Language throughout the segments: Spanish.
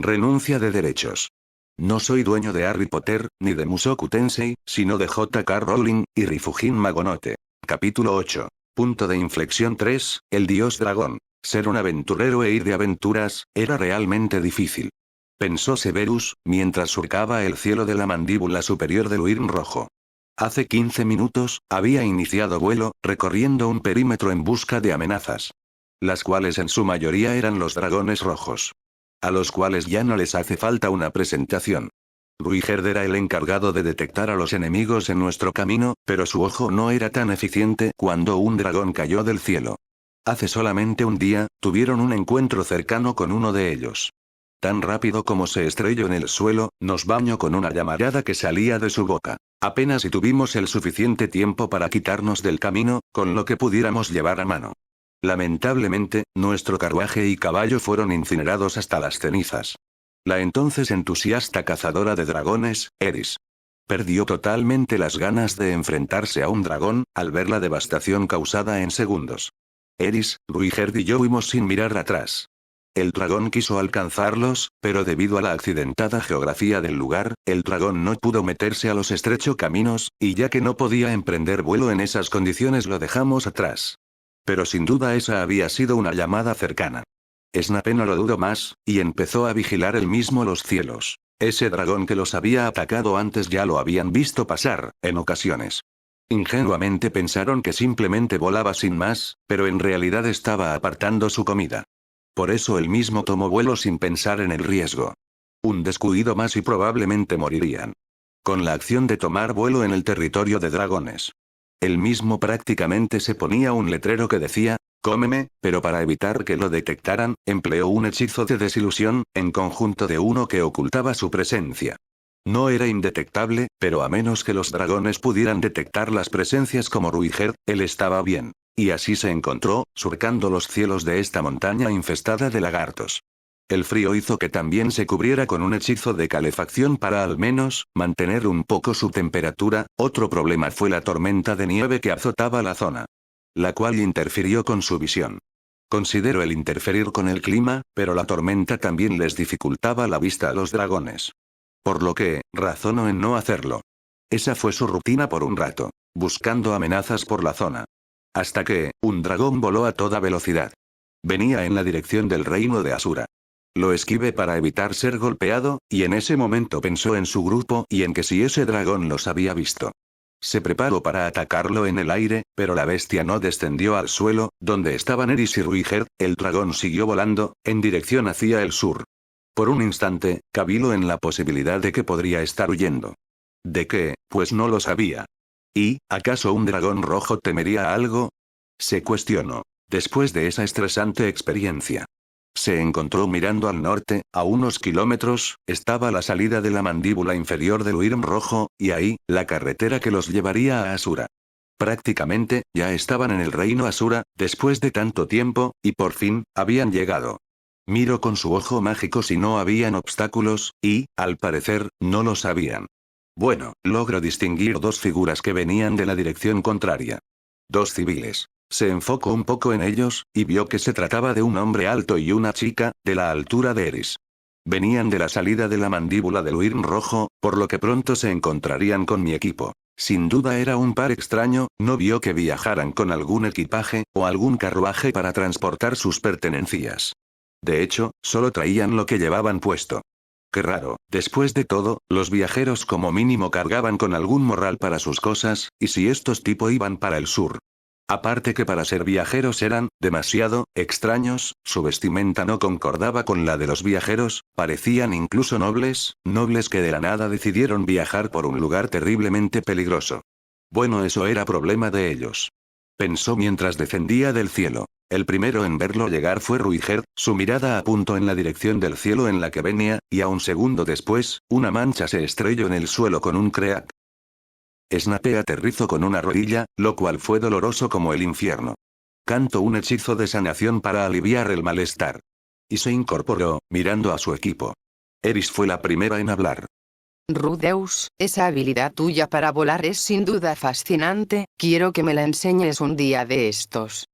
Renuncia de derechos. No soy dueño de Harry Potter, ni de Mushoku Tensei, sino de J.K. Rowling y Rifujin Magonote. Capítulo 8. Punto de inflexión 3, el dios dragón. Ser un aventurero e ir de aventuras, era realmente difícil. Pensó Severus, mientras surcaba el cielo de la mandíbula superior del Wyrm rojo. Hace 15 minutos, había iniciado vuelo, recorriendo un perímetro en busca de amenazas. Las cuales en su mayoría eran los dragones rojos. A los cuales ya no les hace falta una presentación. Ruigerd era el encargado de detectar a los enemigos en nuestro camino, pero su ojo no era tan eficiente cuando un dragón cayó del cielo. Hace solamente un día, tuvieron un encuentro cercano con uno de ellos. Tan rápido como se estrelló en el suelo, nos bañó con una llamarada que salía de su boca. Apenas si tuvimos el suficiente tiempo para quitarnos del camino, con lo que pudiéramos llevar a mano. Lamentablemente, nuestro carruaje y caballo fueron incinerados hasta las cenizas. La entonces entusiasta cazadora de dragones, Eris, perdió totalmente las ganas de enfrentarse a un dragón, al ver la devastación causada en segundos. Eris, Ruigerd y yo huimos sin mirar atrás. El dragón quiso alcanzarlos, pero debido a la accidentada geografía del lugar, el dragón no pudo meterse a los estrechos caminos, y ya que no podía emprender vuelo en esas condiciones lo dejamos atrás. Pero sin duda esa había sido una llamada cercana. Snape no lo dudó más, y empezó a vigilar él mismo los cielos. Ese dragón que los había atacado antes ya lo habían visto pasar, en ocasiones. Ingenuamente pensaron que simplemente volaba sin más, pero en realidad estaba apartando su comida. Por eso él mismo tomó vuelo sin pensar en el riesgo. Un descuido más y probablemente morirían. Con la acción de tomar vuelo en el territorio de dragones. Él mismo prácticamente se ponía un letrero que decía, cómeme, pero para evitar que lo detectaran, empleó un hechizo de desilusión, en conjunto de uno que ocultaba su presencia. No era indetectable, pero a menos que los dragones pudieran detectar las presencias como Ruigerd, él estaba bien. Y así se encontró, surcando los cielos de esta montaña infestada de lagartos. El frío hizo que también se cubriera con un hechizo de calefacción para al menos, mantener un poco su temperatura. Otro problema fue la tormenta de nieve que azotaba la zona. La cual interfirió con su visión. Considero el interferir con el clima, pero la tormenta también les dificultaba la vista a los dragones. Por lo que, razonó en no hacerlo. Esa fue su rutina por un rato, buscando amenazas por la zona. Hasta que, un dragón voló a toda velocidad. Venía en la dirección del reino de Asura. Lo esquivé para evitar ser golpeado, y en ese momento pensó en su grupo y en que si ese dragón los había visto. Se preparó para atacarlo en el aire, pero la bestia no descendió al suelo, donde estaban Eris y Ruigerd. El dragón siguió volando, en dirección hacia el sur. Por un instante, caviló en la posibilidad de que podría estar huyendo. ¿De qué? Pues no lo sabía. ¿Y, acaso un dragón rojo temería a algo? Se cuestionó, después de esa estresante experiencia. Se encontró mirando al norte, a unos kilómetros, estaba la salida de la mandíbula inferior del Wyrm rojo, y ahí, la carretera que los llevaría a Asura. Prácticamente, ya estaban en el reino Asura, después de tanto tiempo, y por fin, habían llegado. Miró con su ojo mágico si no habían obstáculos, y, al parecer, no lo sabían. Bueno, logró distinguir dos figuras que venían de la dirección contraria. Dos civiles. Se enfocó un poco en ellos, y vio que se trataba de un hombre alto y una chica, de la altura de Eris. Venían de la salida de la mandíbula del Wyrm rojo, por lo que pronto se encontrarían con mi equipo. Sin duda era un par extraño, no vio que viajaran con algún equipaje, o algún carruaje para transportar sus pertenencias. De hecho, solo traían lo que llevaban puesto. Qué raro, después de todo, los viajeros como mínimo cargaban con algún morral para sus cosas, y si estos tipo iban para el sur. Aparte que para ser viajeros eran, demasiado, extraños, su vestimenta no concordaba con la de los viajeros, parecían incluso nobles que de la nada decidieron viajar por un lugar terriblemente peligroso. Bueno, eso era problema de ellos. Pensó mientras descendía del cielo. El primero en verlo llegar fue Ruigerd, su mirada apuntó en la dirección del cielo en la que venía, y a un segundo después, una mancha se estrelló en el suelo con un crack. Snape aterrizó con una rodilla, lo cual fue doloroso como el infierno. Cantó un hechizo de sanación para aliviar el malestar. Y se incorporó, mirando a su equipo. Eris fue la primera en hablar. Rudeus, esa habilidad tuya para volar es sin duda fascinante, quiero que me la enseñes un día de estos.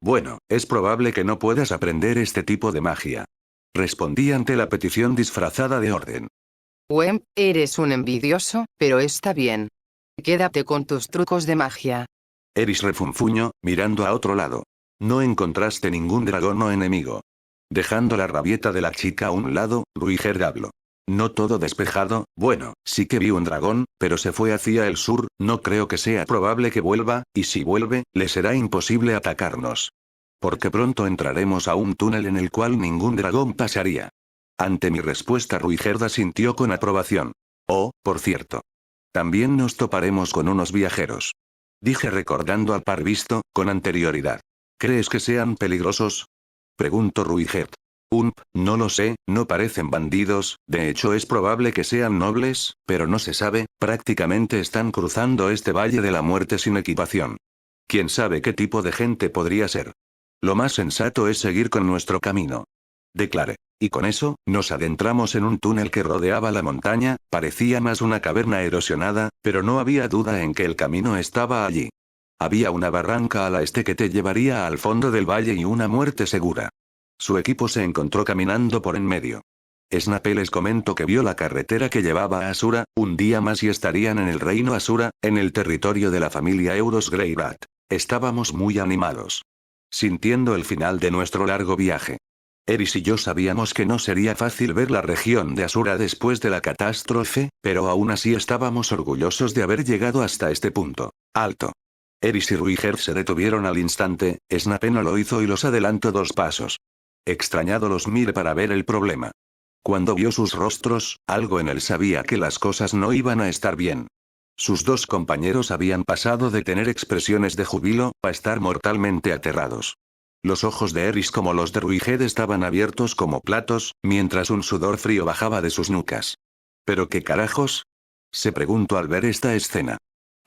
Bueno, es probable que no puedas aprender este tipo de magia. Respondí ante la petición disfrazada de orden. Wemp, eres un envidioso, pero está bien. Quédate con tus trucos de magia. Eris refunfuñó, mirando a otro lado. No encontraste ningún dragón o enemigo. Dejando la rabieta de la chica a un lado, Ruiger habló. No todo despejado, bueno, sí que vi un dragón, pero se fue hacia el sur, no creo que sea probable que vuelva, y si vuelve, le será imposible atacarnos. Porque pronto entraremos a un túnel en el cual ningún dragón pasaría. Ante mi respuesta Ruiger asintió con aprobación. Oh, por cierto. También nos toparemos con unos viajeros. Dije recordando al par visto, con anterioridad. ¿Crees que sean peligrosos? Preguntó Ruiger. No lo sé, no parecen bandidos, de hecho es probable que sean nobles, pero no se sabe, prácticamente están cruzando este valle de la muerte sin equipación. ¿Quién sabe qué tipo de gente podría ser? Lo más sensato es seguir con nuestro camino. Declaré. Y con eso, nos adentramos en un túnel que rodeaba la montaña, parecía más una caverna erosionada, pero no había duda en que el camino estaba allí. Había una barranca al este que te llevaría al fondo del valle y una muerte segura. Su equipo se encontró caminando por en medio. Snape les comentó que vio la carretera que llevaba a Asura, un día más y estarían en el reino Asura, en el territorio de la familia Euros Greybat. Estábamos muy animados. Sintiendo el final de nuestro largo viaje. Eris y yo sabíamos que no sería fácil ver la región de Asura después de la catástrofe, pero aún así estábamos orgullosos de haber llegado hasta este punto. Alto. Eris y Ruiger se detuvieron al instante, Snape no lo hizo y los adelantó 2 pasos. Extrañado los miré para ver el problema. Cuando vio sus rostros, algo en él sabía que las cosas no iban a estar bien. Sus 2 compañeros habían pasado de tener expresiones de júbilo a estar mortalmente aterrados. Los ojos de Eris como los de Ruiger estaban abiertos como platos, mientras un sudor frío bajaba de sus nucas. ¿Pero qué carajos? Se preguntó al ver esta escena.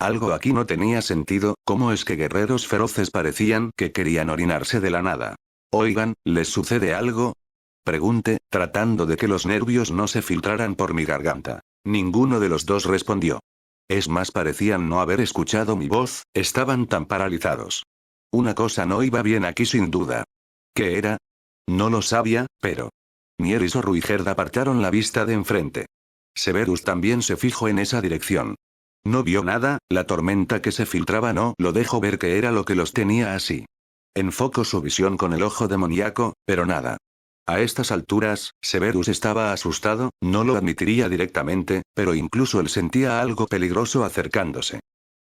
Algo aquí no tenía sentido, ¿cómo es que guerreros feroces parecían que querían orinarse de la nada? Oigan, ¿les sucede algo? Pregunté, tratando de que los nervios no se filtraran por mi garganta. Ninguno de los 2 respondió. Es más, parecían no haber escuchado mi voz, estaban tan paralizados. Una cosa no iba bien aquí sin duda. ¿Qué era? No lo sabía, pero... Ni Eris o Ruiger apartaron la vista de enfrente. Severus también se fijó en esa dirección. No vio nada, la tormenta que se filtraba no lo dejó ver que era lo que los tenía así. Enfocó su visión con el ojo demoníaco, pero nada. A estas alturas, Severus estaba asustado, no lo admitiría directamente, pero incluso él sentía algo peligroso acercándose.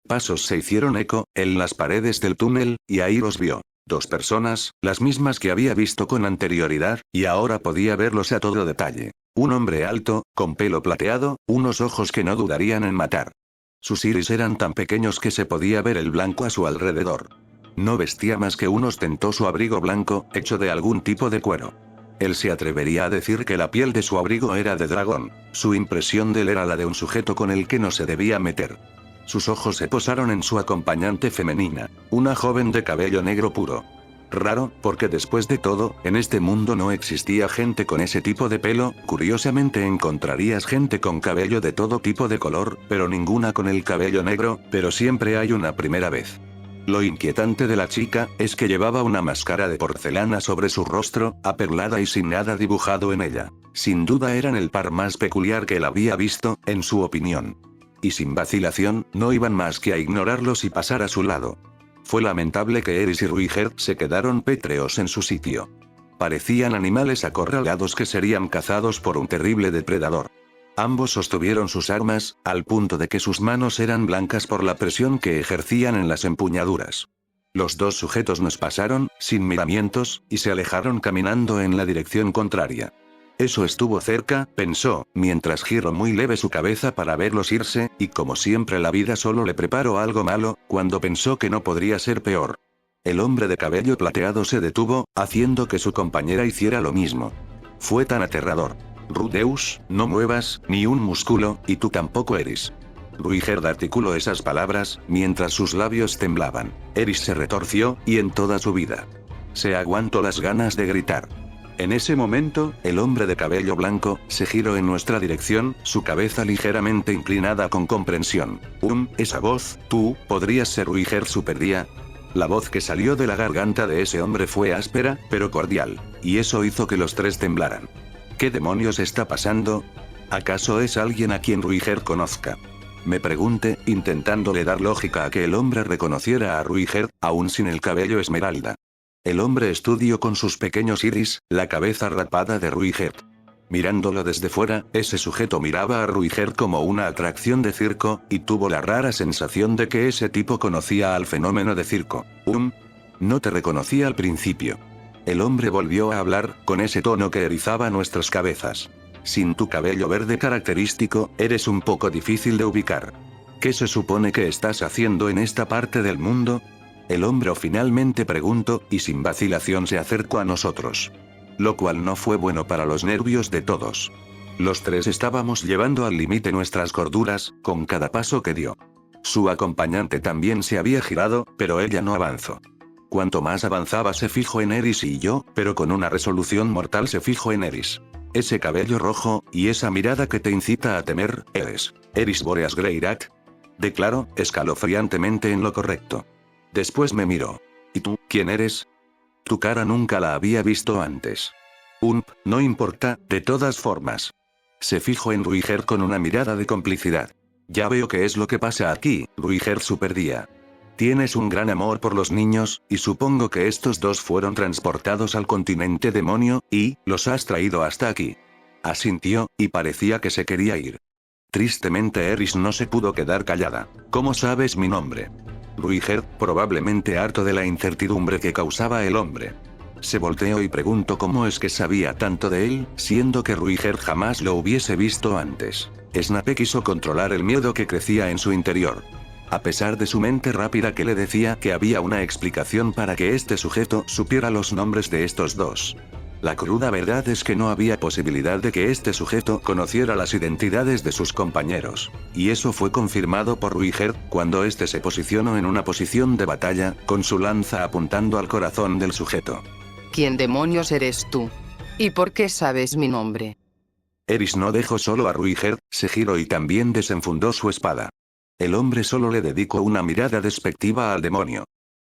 Pasos se hicieron eco, en las paredes del túnel, y ahí los vio. 2 personas, las mismas que había visto con anterioridad, y ahora podía verlos a todo detalle. Un hombre alto, con pelo plateado, unos ojos que no dudarían en matar. Sus iris eran tan pequeños que se podía ver el blanco a su alrededor. No vestía más que un ostentoso abrigo blanco, hecho de algún tipo de cuero. Él se atrevería a decir que la piel de su abrigo era de dragón. Su impresión de él era la de un sujeto con el que no se debía meter. Sus ojos se posaron en su acompañante femenina, una joven de cabello negro puro. Raro, porque después de todo, en este mundo no existía gente con ese tipo de pelo, curiosamente encontrarías gente con cabello de todo tipo de color, pero ninguna con el cabello negro, pero siempre hay una primera vez. Lo inquietante de la chica, es que llevaba una máscara de porcelana sobre su rostro, aperlada y sin nada dibujado en ella. Sin duda eran el par más peculiar que él había visto, en su opinión. Y sin vacilación, no iban más que a ignorarlos y pasar a su lado. Fue lamentable que Eris y Ruiger se quedaron pétreos en su sitio. Parecían animales acorralados que serían cazados por un terrible depredador. Ambos sostuvieron sus armas, al punto de que sus manos eran blancas por la presión que ejercían en las empuñaduras. Los 2 sujetos nos pasaron, sin miramientos, y se alejaron caminando en la dirección contraria. Eso estuvo cerca, pensó, mientras giró muy leve su cabeza para verlos irse, y como siempre la vida solo le preparó algo malo, cuando pensó que no podría ser peor. El hombre de cabello plateado se detuvo, haciendo que su compañera hiciera lo mismo. Fue tan aterrador. Rudeus, no muevas, ni un músculo, y tú tampoco Eris. Ruiger articuló esas palabras, mientras sus labios temblaban. Eris se retorció, y en toda su vida. Se aguantó las ganas de gritar. En ese momento, el hombre de cabello blanco, se giró en nuestra dirección, su cabeza ligeramente inclinada con comprensión. Esa voz, tú, ¿podrías ser Ruiger Superdía? La voz que salió de la garganta de ese hombre fue áspera, pero cordial, y eso hizo que los tres temblaran. ¿Qué demonios está pasando? ¿Acaso es alguien a quien Ruiger conozca? Me pregunté, intentándole dar lógica a que el hombre reconociera a Ruiger, aún sin el cabello esmeralda. El hombre estudió con sus pequeños iris, la cabeza rapada de Ruiger. Mirándolo desde fuera, ese sujeto miraba a Ruiger como una atracción de circo, y tuvo la rara sensación de que ese tipo conocía al fenómeno de circo. No te reconocí al principio. El hombre volvió a hablar, con ese tono que erizaba nuestras cabezas. Sin tu cabello verde característico, eres un poco difícil de ubicar. ¿Qué se supone que estás haciendo en esta parte del mundo? El hombre finalmente preguntó, y sin vacilación se acercó a nosotros. Lo cual no fue bueno para los nervios de todos. Los tres estábamos llevando al límite nuestras corduras, con cada paso que dio. Su acompañante también se había girado, pero ella no avanzó. Cuanto más avanzaba se fijó en Eris y yo, pero con una resolución mortal se fijó en Eris. Ese cabello rojo, y esa mirada que te incita a temer, Eris Boreas Greyrat. Declaró, escalofriantemente en lo correcto. Después me miró. ¿Y tú, quién eres? Tu cara nunca la había visto antes. No importa, de todas formas. Se fijó en Ruiger con una mirada de complicidad. Ya veo qué es lo que pasa aquí, Ruiger Superdía. Tienes un gran amor por los niños, y supongo que estos dos fueron transportados al continente demonio, y los has traído hasta aquí. Asintió, y parecía que se quería ir. Tristemente Eris no se pudo quedar callada. ¿Cómo sabes mi nombre? Ruiger, probablemente harto de la incertidumbre que causaba el hombre. Se volteó y preguntó cómo es que sabía tanto de él, siendo que Ruiger jamás lo hubiese visto antes. Snape quiso controlar el miedo que crecía en su interior. A pesar de su mente rápida que le decía que había una explicación para que este sujeto supiera los nombres de estos dos. La cruda verdad es que no había posibilidad de que este sujeto conociera las identidades de sus compañeros. Y eso fue confirmado por Ruiger, cuando este se posicionó en una posición de batalla, con su lanza apuntando al corazón del sujeto. ¿Quién demonios eres tú? ¿Y por qué sabes mi nombre? Eris no dejó solo a Ruiger, se giró y también desenfundó su espada. El hombre solo le dedicó una mirada despectiva al demonio.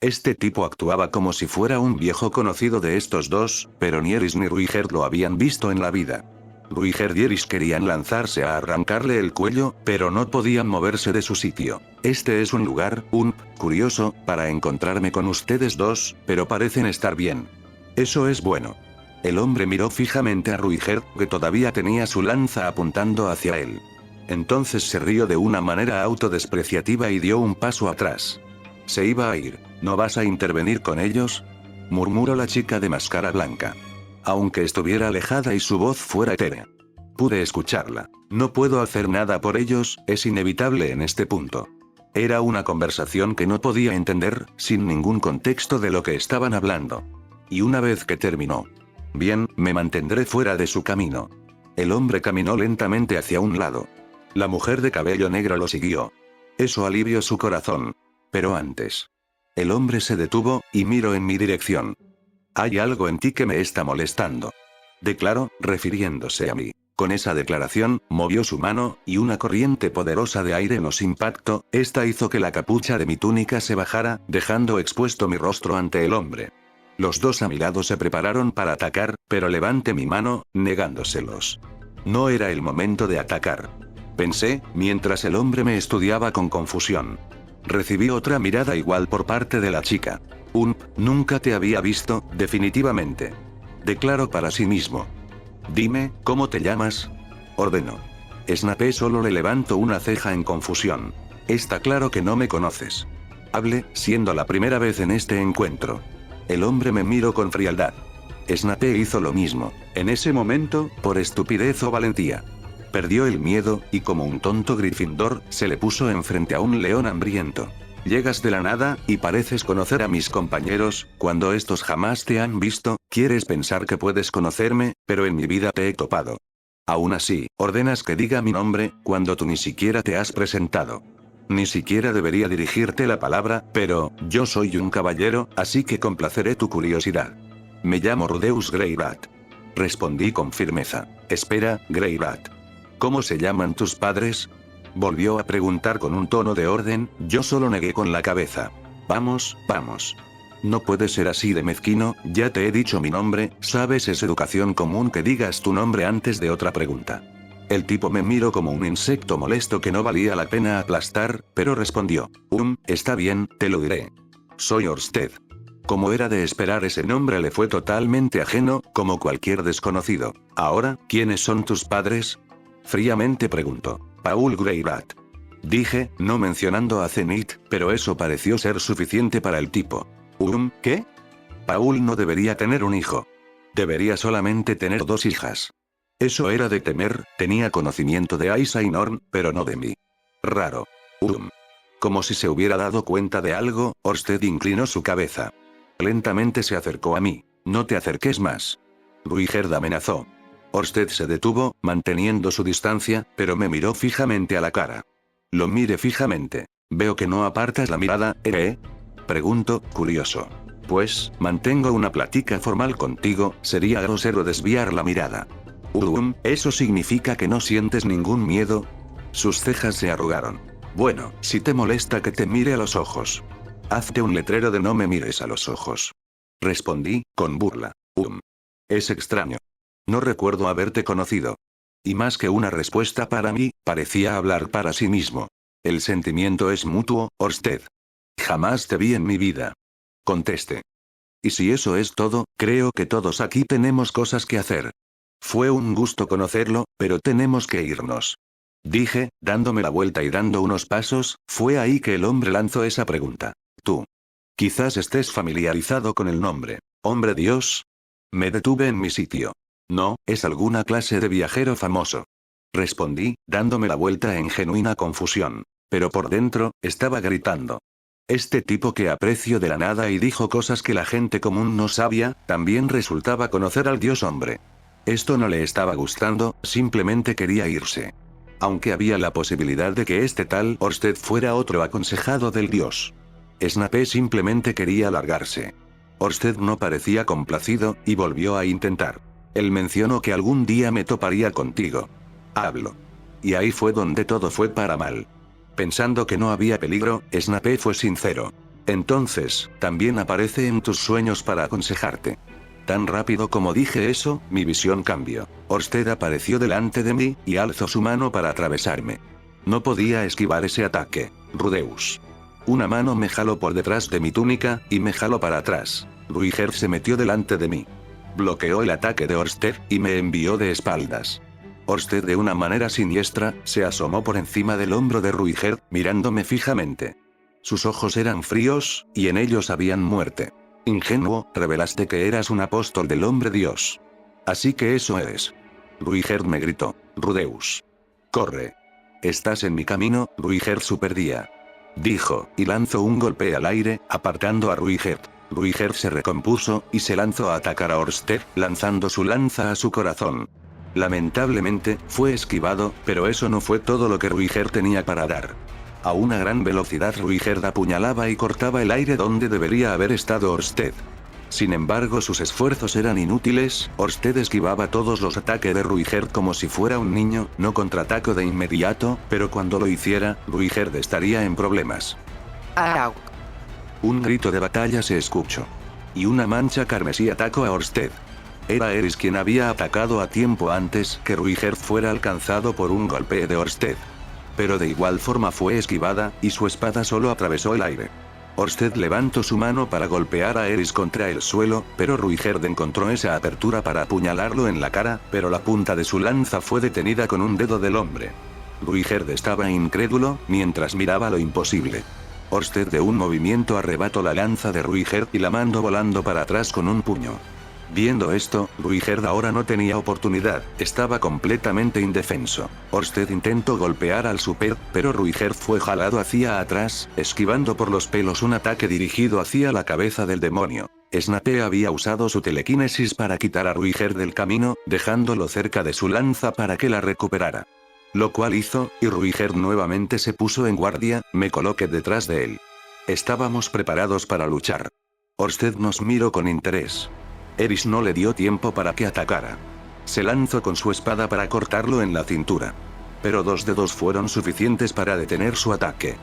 Este tipo actuaba como si fuera un viejo conocido de estos dos, pero ni Eris ni Ruiger lo habían visto en la vida. Ruiger y Eris querían lanzarse a arrancarle el cuello, pero no podían moverse de su sitio. Este es un lugar, curioso, para encontrarme con ustedes dos, pero parecen estar bien. Eso es bueno. El hombre miró fijamente a Ruiger, que todavía tenía su lanza apuntando hacia él. Entonces se rió de una manera autodespreciativa y dio un paso atrás. Se iba a ir. ¿No vas a intervenir con ellos? Murmuró la chica de máscara blanca. Aunque estuviera alejada y su voz fuera etérea. Pude escucharla. No puedo hacer nada por ellos, es inevitable en este punto. Era una conversación que no podía entender, sin ningún contexto de lo que estaban hablando. Y una vez que terminó. Bien, me mantendré fuera de su camino. El hombre caminó lentamente hacia un lado. La mujer de cabello negro lo siguió. Eso alivió su corazón. Pero antes. El hombre se detuvo, y miró en mi dirección. Hay algo en ti que me está molestando. Declaró, refiriéndose a mí. Con esa declaración, movió su mano, y una corriente poderosa de aire nos impactó, esta hizo que la capucha de mi túnica se bajara, dejando expuesto mi rostro ante el hombre. Los dos a mi lado se prepararon para atacar, pero levanté mi mano, negándoselos. No era el momento de atacar. Pensé, mientras el hombre me estudiaba con confusión. Recibí otra mirada igual por parte de la chica. Nunca te había visto, definitivamente. Declaró para sí mismo. Dime, ¿cómo te llamas? Ordenó. Snape solo le levantó una ceja en confusión. Está claro que no me conoces. Hable, siendo la primera vez en este encuentro. El hombre me miró con frialdad. Snape hizo lo mismo, en ese momento, por estupidez o valentía. Perdió el miedo, y como un tonto Gryffindor, se le puso enfrente a un león hambriento. Llegas de la nada, y pareces conocer a mis compañeros, cuando estos jamás te han visto, quieres pensar que puedes conocerme, pero en mi vida te he topado. Aún así, ordenas que diga mi nombre, cuando tú ni siquiera te has presentado. Ni siquiera debería dirigirte la palabra, pero, yo soy un caballero, así que complaceré tu curiosidad. Me llamo Rudeus Greyrat. Respondí con firmeza. Espera, Greyrat. ¿Cómo se llaman tus padres? Volvió a preguntar con un tono de orden, yo solo negué con la cabeza. Vamos, vamos. No puede ser así de mezquino, ya te he dicho mi nombre, sabes, es educación común que digas tu nombre antes de otra pregunta. El tipo me miró como un insecto molesto que no valía la pena aplastar, pero respondió, está bien, te lo diré. Soy Orsted. Como era de esperar, ese nombre le fue totalmente ajeno, como cualquier desconocido. Ahora, ¿quiénes son tus padres? Fríamente preguntó. Paul Greyrat. Dije, no mencionando a Zenith, pero eso pareció ser suficiente para el tipo. ¿Qué? Paul no debería tener un hijo. Debería solamente tener 2 hijas. Eso era de temer, tenía conocimiento de Aisa y Norn, pero no de mí. Raro. Como si se hubiera dado cuenta de algo, Orsted inclinó su cabeza. Lentamente se acercó a mí. No te acerques más. Ruigerd amenazó. Orsted se detuvo, manteniendo su distancia, pero me miró fijamente a la cara. Lo miré fijamente. Veo que no apartas la mirada, ¿eh? Pregunto, curioso. Pues, mantengo una plática formal contigo, sería grosero desviar la mirada. ¿Eso significa que no sientes ningún miedo? Sus cejas se arrugaron. Bueno, si te molesta que te mire a los ojos. Hazte un letrero de no me mires a los ojos. Respondí, con burla. Es extraño. No recuerdo haberte conocido. Y más que una respuesta para mí, parecía hablar para sí mismo. El sentimiento es mutuo, Orsted. Jamás te vi en mi vida. Contesté. Y si eso es todo, creo que todos aquí tenemos cosas que hacer. Fue un gusto conocerlo, pero tenemos que irnos. Dije, dándome la vuelta y dando unos pasos, fue ahí que el hombre lanzó esa pregunta. ¿Tú? Quizás estés familiarizado con el nombre. ¿Hombre Dios? Me detuve en mi sitio. No, es alguna clase de viajero famoso. Respondí, dándome la vuelta en genuina confusión. Pero por dentro, estaba gritando. Este tipo que aprecio de la nada y dijo cosas que la gente común no sabía, también resultaba conocer al dios hombre. Esto no le estaba gustando, simplemente quería irse. Aunque había la posibilidad de que este tal Orsted fuera otro aconsejado del dios. Snape simplemente quería largarse. Orsted no parecía complacido, y volvió a intentar. Él mencionó que algún día me toparía contigo. Hablo. Y ahí fue donde todo fue para mal. Pensando que no había peligro, Snape fue sincero. Entonces, también aparece en tus sueños para aconsejarte. Tan rápido como dije eso, mi visión cambió. Orsted apareció delante de mí, y alzó su mano para atravesarme. No podía esquivar ese ataque, Rudeus. Una mano me jaló por detrás de mi túnica, y me jaló para atrás. Ruigerd se metió delante de mí. Bloqueó el ataque de Orsted, y me envió de espaldas. Orsted de una manera siniestra, se asomó por encima del hombro de Ruigerd, mirándome fijamente. Sus ojos eran fríos, y en ellos habían muerte. Ingenuo, revelaste que eras un apóstol del hombre Dios. Así que eso eres. Ruigerd me gritó. Rudeus. Corre. Estás en mi camino, Ruigerd Superdía. Dijo, y lanzó un golpe al aire, apartando a Ruigerd. Ruigerd se recompuso, y se lanzó a atacar a Orsted, lanzando su lanza a su corazón. Lamentablemente, fue esquivado, pero eso no fue todo lo que Ruigerd tenía para dar. A una gran velocidad Ruigerd apuñalaba y cortaba el aire donde debería haber estado Orsted. Sin embargo, sus esfuerzos eran inútiles, Orsted esquivaba todos los ataques de Ruigerd como si fuera un niño, no contraatacó de inmediato, pero cuando lo hiciera, Ruigerd estaría en problemas. ¡Au! Un grito de batalla se escuchó. Y una mancha carmesí atacó a Orsted. Era Eris quien había atacado a tiempo antes que Ruigerd fuera alcanzado por un golpe de Orsted. Pero de igual forma fue esquivada, y su espada solo atravesó el aire. Orsted levantó su mano para golpear a Eris contra el suelo, pero Ruigerd encontró esa apertura para apuñalarlo en la cara, pero la punta de su lanza fue detenida con un dedo del hombre. Ruigerd estaba incrédulo, mientras miraba lo imposible. Orsted de un movimiento arrebató la lanza de Ruigerd y la mandó volando para atrás con un puño. Viendo esto, Ruigerd ahora no tenía oportunidad, estaba completamente indefenso. Orsted intentó golpear al super, pero Ruigerd fue jalado hacia atrás, esquivando por los pelos un ataque dirigido hacia la cabeza del demonio. Snape había usado su telequinesis para quitar a Ruigerd del camino, dejándolo cerca de su lanza para que la recuperara. Lo cual hizo, y Ruigerd nuevamente se puso en guardia, me coloqué detrás de él. Estábamos preparados para luchar. Orsted nos miró con interés. Eris no le dio tiempo para que atacara. Se lanzó con su espada para cortarlo en la cintura. Pero 2 dedos fueron suficientes para detener su ataque.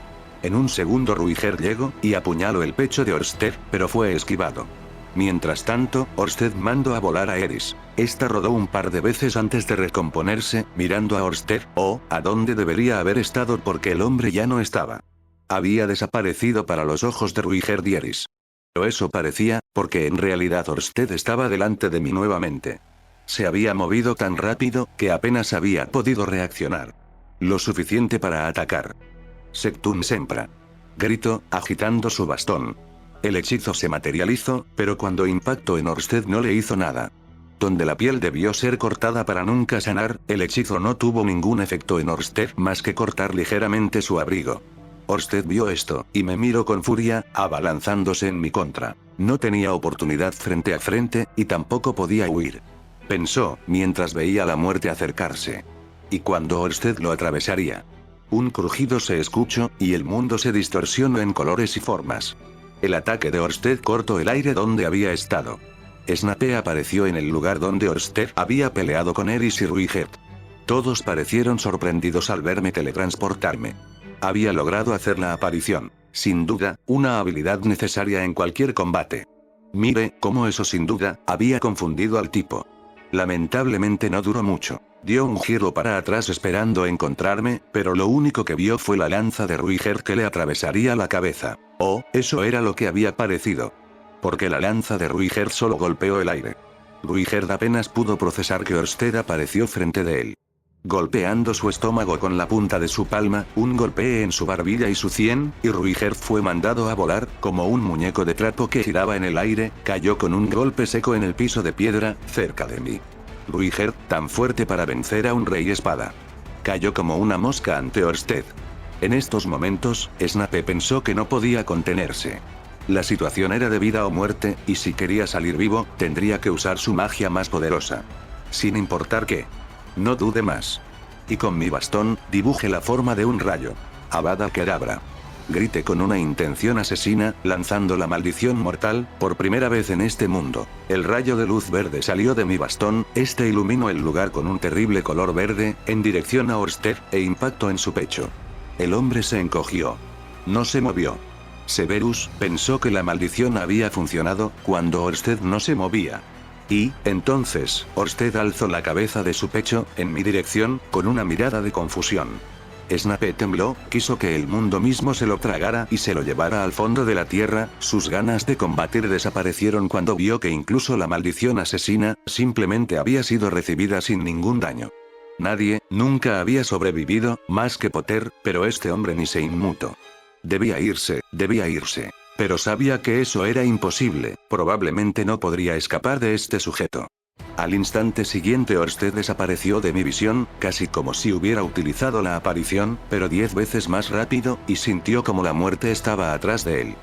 En un segundo Ruiger llegó y apuñaló el pecho de Orsted, pero fue esquivado. Mientras tanto, Orsted mandó a volar a Eris. Esta rodó un par de veces antes de recomponerse, mirando a Orsted, a donde debería haber estado porque el hombre ya no estaba. Había desaparecido para los ojos de Ruiger y Eris. Pero eso parecía, porque en realidad Orsted estaba delante de mí nuevamente. Se había movido tan rápido, que apenas había podido reaccionar. Lo suficiente para atacar. Sectum Sempra. Gritó, agitando su bastón. El hechizo se materializó, pero cuando impactó en Orsted no le hizo nada. Donde la piel debió ser cortada para nunca sanar, el hechizo no tuvo ningún efecto en Orsted más que cortar ligeramente su abrigo. Orsted vio esto, y me miró con furia, abalanzándose en mi contra. No tenía oportunidad frente a frente, y tampoco podía huir. Pensó, mientras veía la muerte acercarse. Y cuando Orsted lo atravesaría. Un crujido se escuchó, y el mundo se distorsionó en colores y formas. El ataque de Orsted cortó el aire donde había estado. Snape apareció en el lugar donde Orsted había peleado con Eris y Ruiger. Todos parecieron sorprendidos al verme teletransportarme. Había logrado hacer la aparición. Sin duda, una habilidad necesaria en cualquier combate. Mire, cómo eso sin duda, había confundido al tipo. Lamentablemente no duró mucho. Dio un giro para atrás esperando encontrarme, pero lo único que vio fue la lanza de Ruiger que le atravesaría la cabeza. Eso era lo que había parecido. Porque la lanza de Ruiger solo golpeó el aire. Ruiger apenas pudo procesar que Orsted apareció frente de él. Golpeando su estómago con la punta de su palma, un golpe en su barbilla y su sien, y Ruiger fue mandado a volar, como un muñeco de trapo que giraba en el aire, cayó con un golpe seco en el piso de piedra, cerca de mí. Ruiger, tan fuerte para vencer a un rey espada. Cayó como una mosca ante Orsted. En estos momentos, Snape pensó que no podía contenerse. La situación era de vida o muerte, y si quería salir vivo, tendría que usar su magia más poderosa. Sin importar qué. No dude más. Y con mi bastón, dibujé la forma de un rayo. Avada Kedavra. Grité con una intención asesina, lanzando la maldición mortal, por primera vez en este mundo. El rayo de luz verde salió de mi bastón, este iluminó el lugar con un terrible color verde, en dirección a Orsted, e impactó en su pecho. El hombre se encogió. No se movió. Severus pensó que la maldición había funcionado, cuando Orsted no se movía. Y, entonces, Orsted alzó la cabeza de su pecho, en mi dirección, con una mirada de confusión. Snape tembló, quiso que el mundo mismo se lo tragara y se lo llevara al fondo de la tierra, sus ganas de combatir desaparecieron cuando vio que incluso la maldición asesina, simplemente había sido recibida sin ningún daño. Nadie, nunca había sobrevivido, más que Potter, pero este hombre ni se inmutó. Debía irse, pero sabía que eso era imposible, probablemente no podría escapar de este sujeto. Al instante siguiente Orsted desapareció de mi visión, casi como si hubiera utilizado la aparición, pero 10 veces más rápido, y sintió como la muerte estaba atrás de él.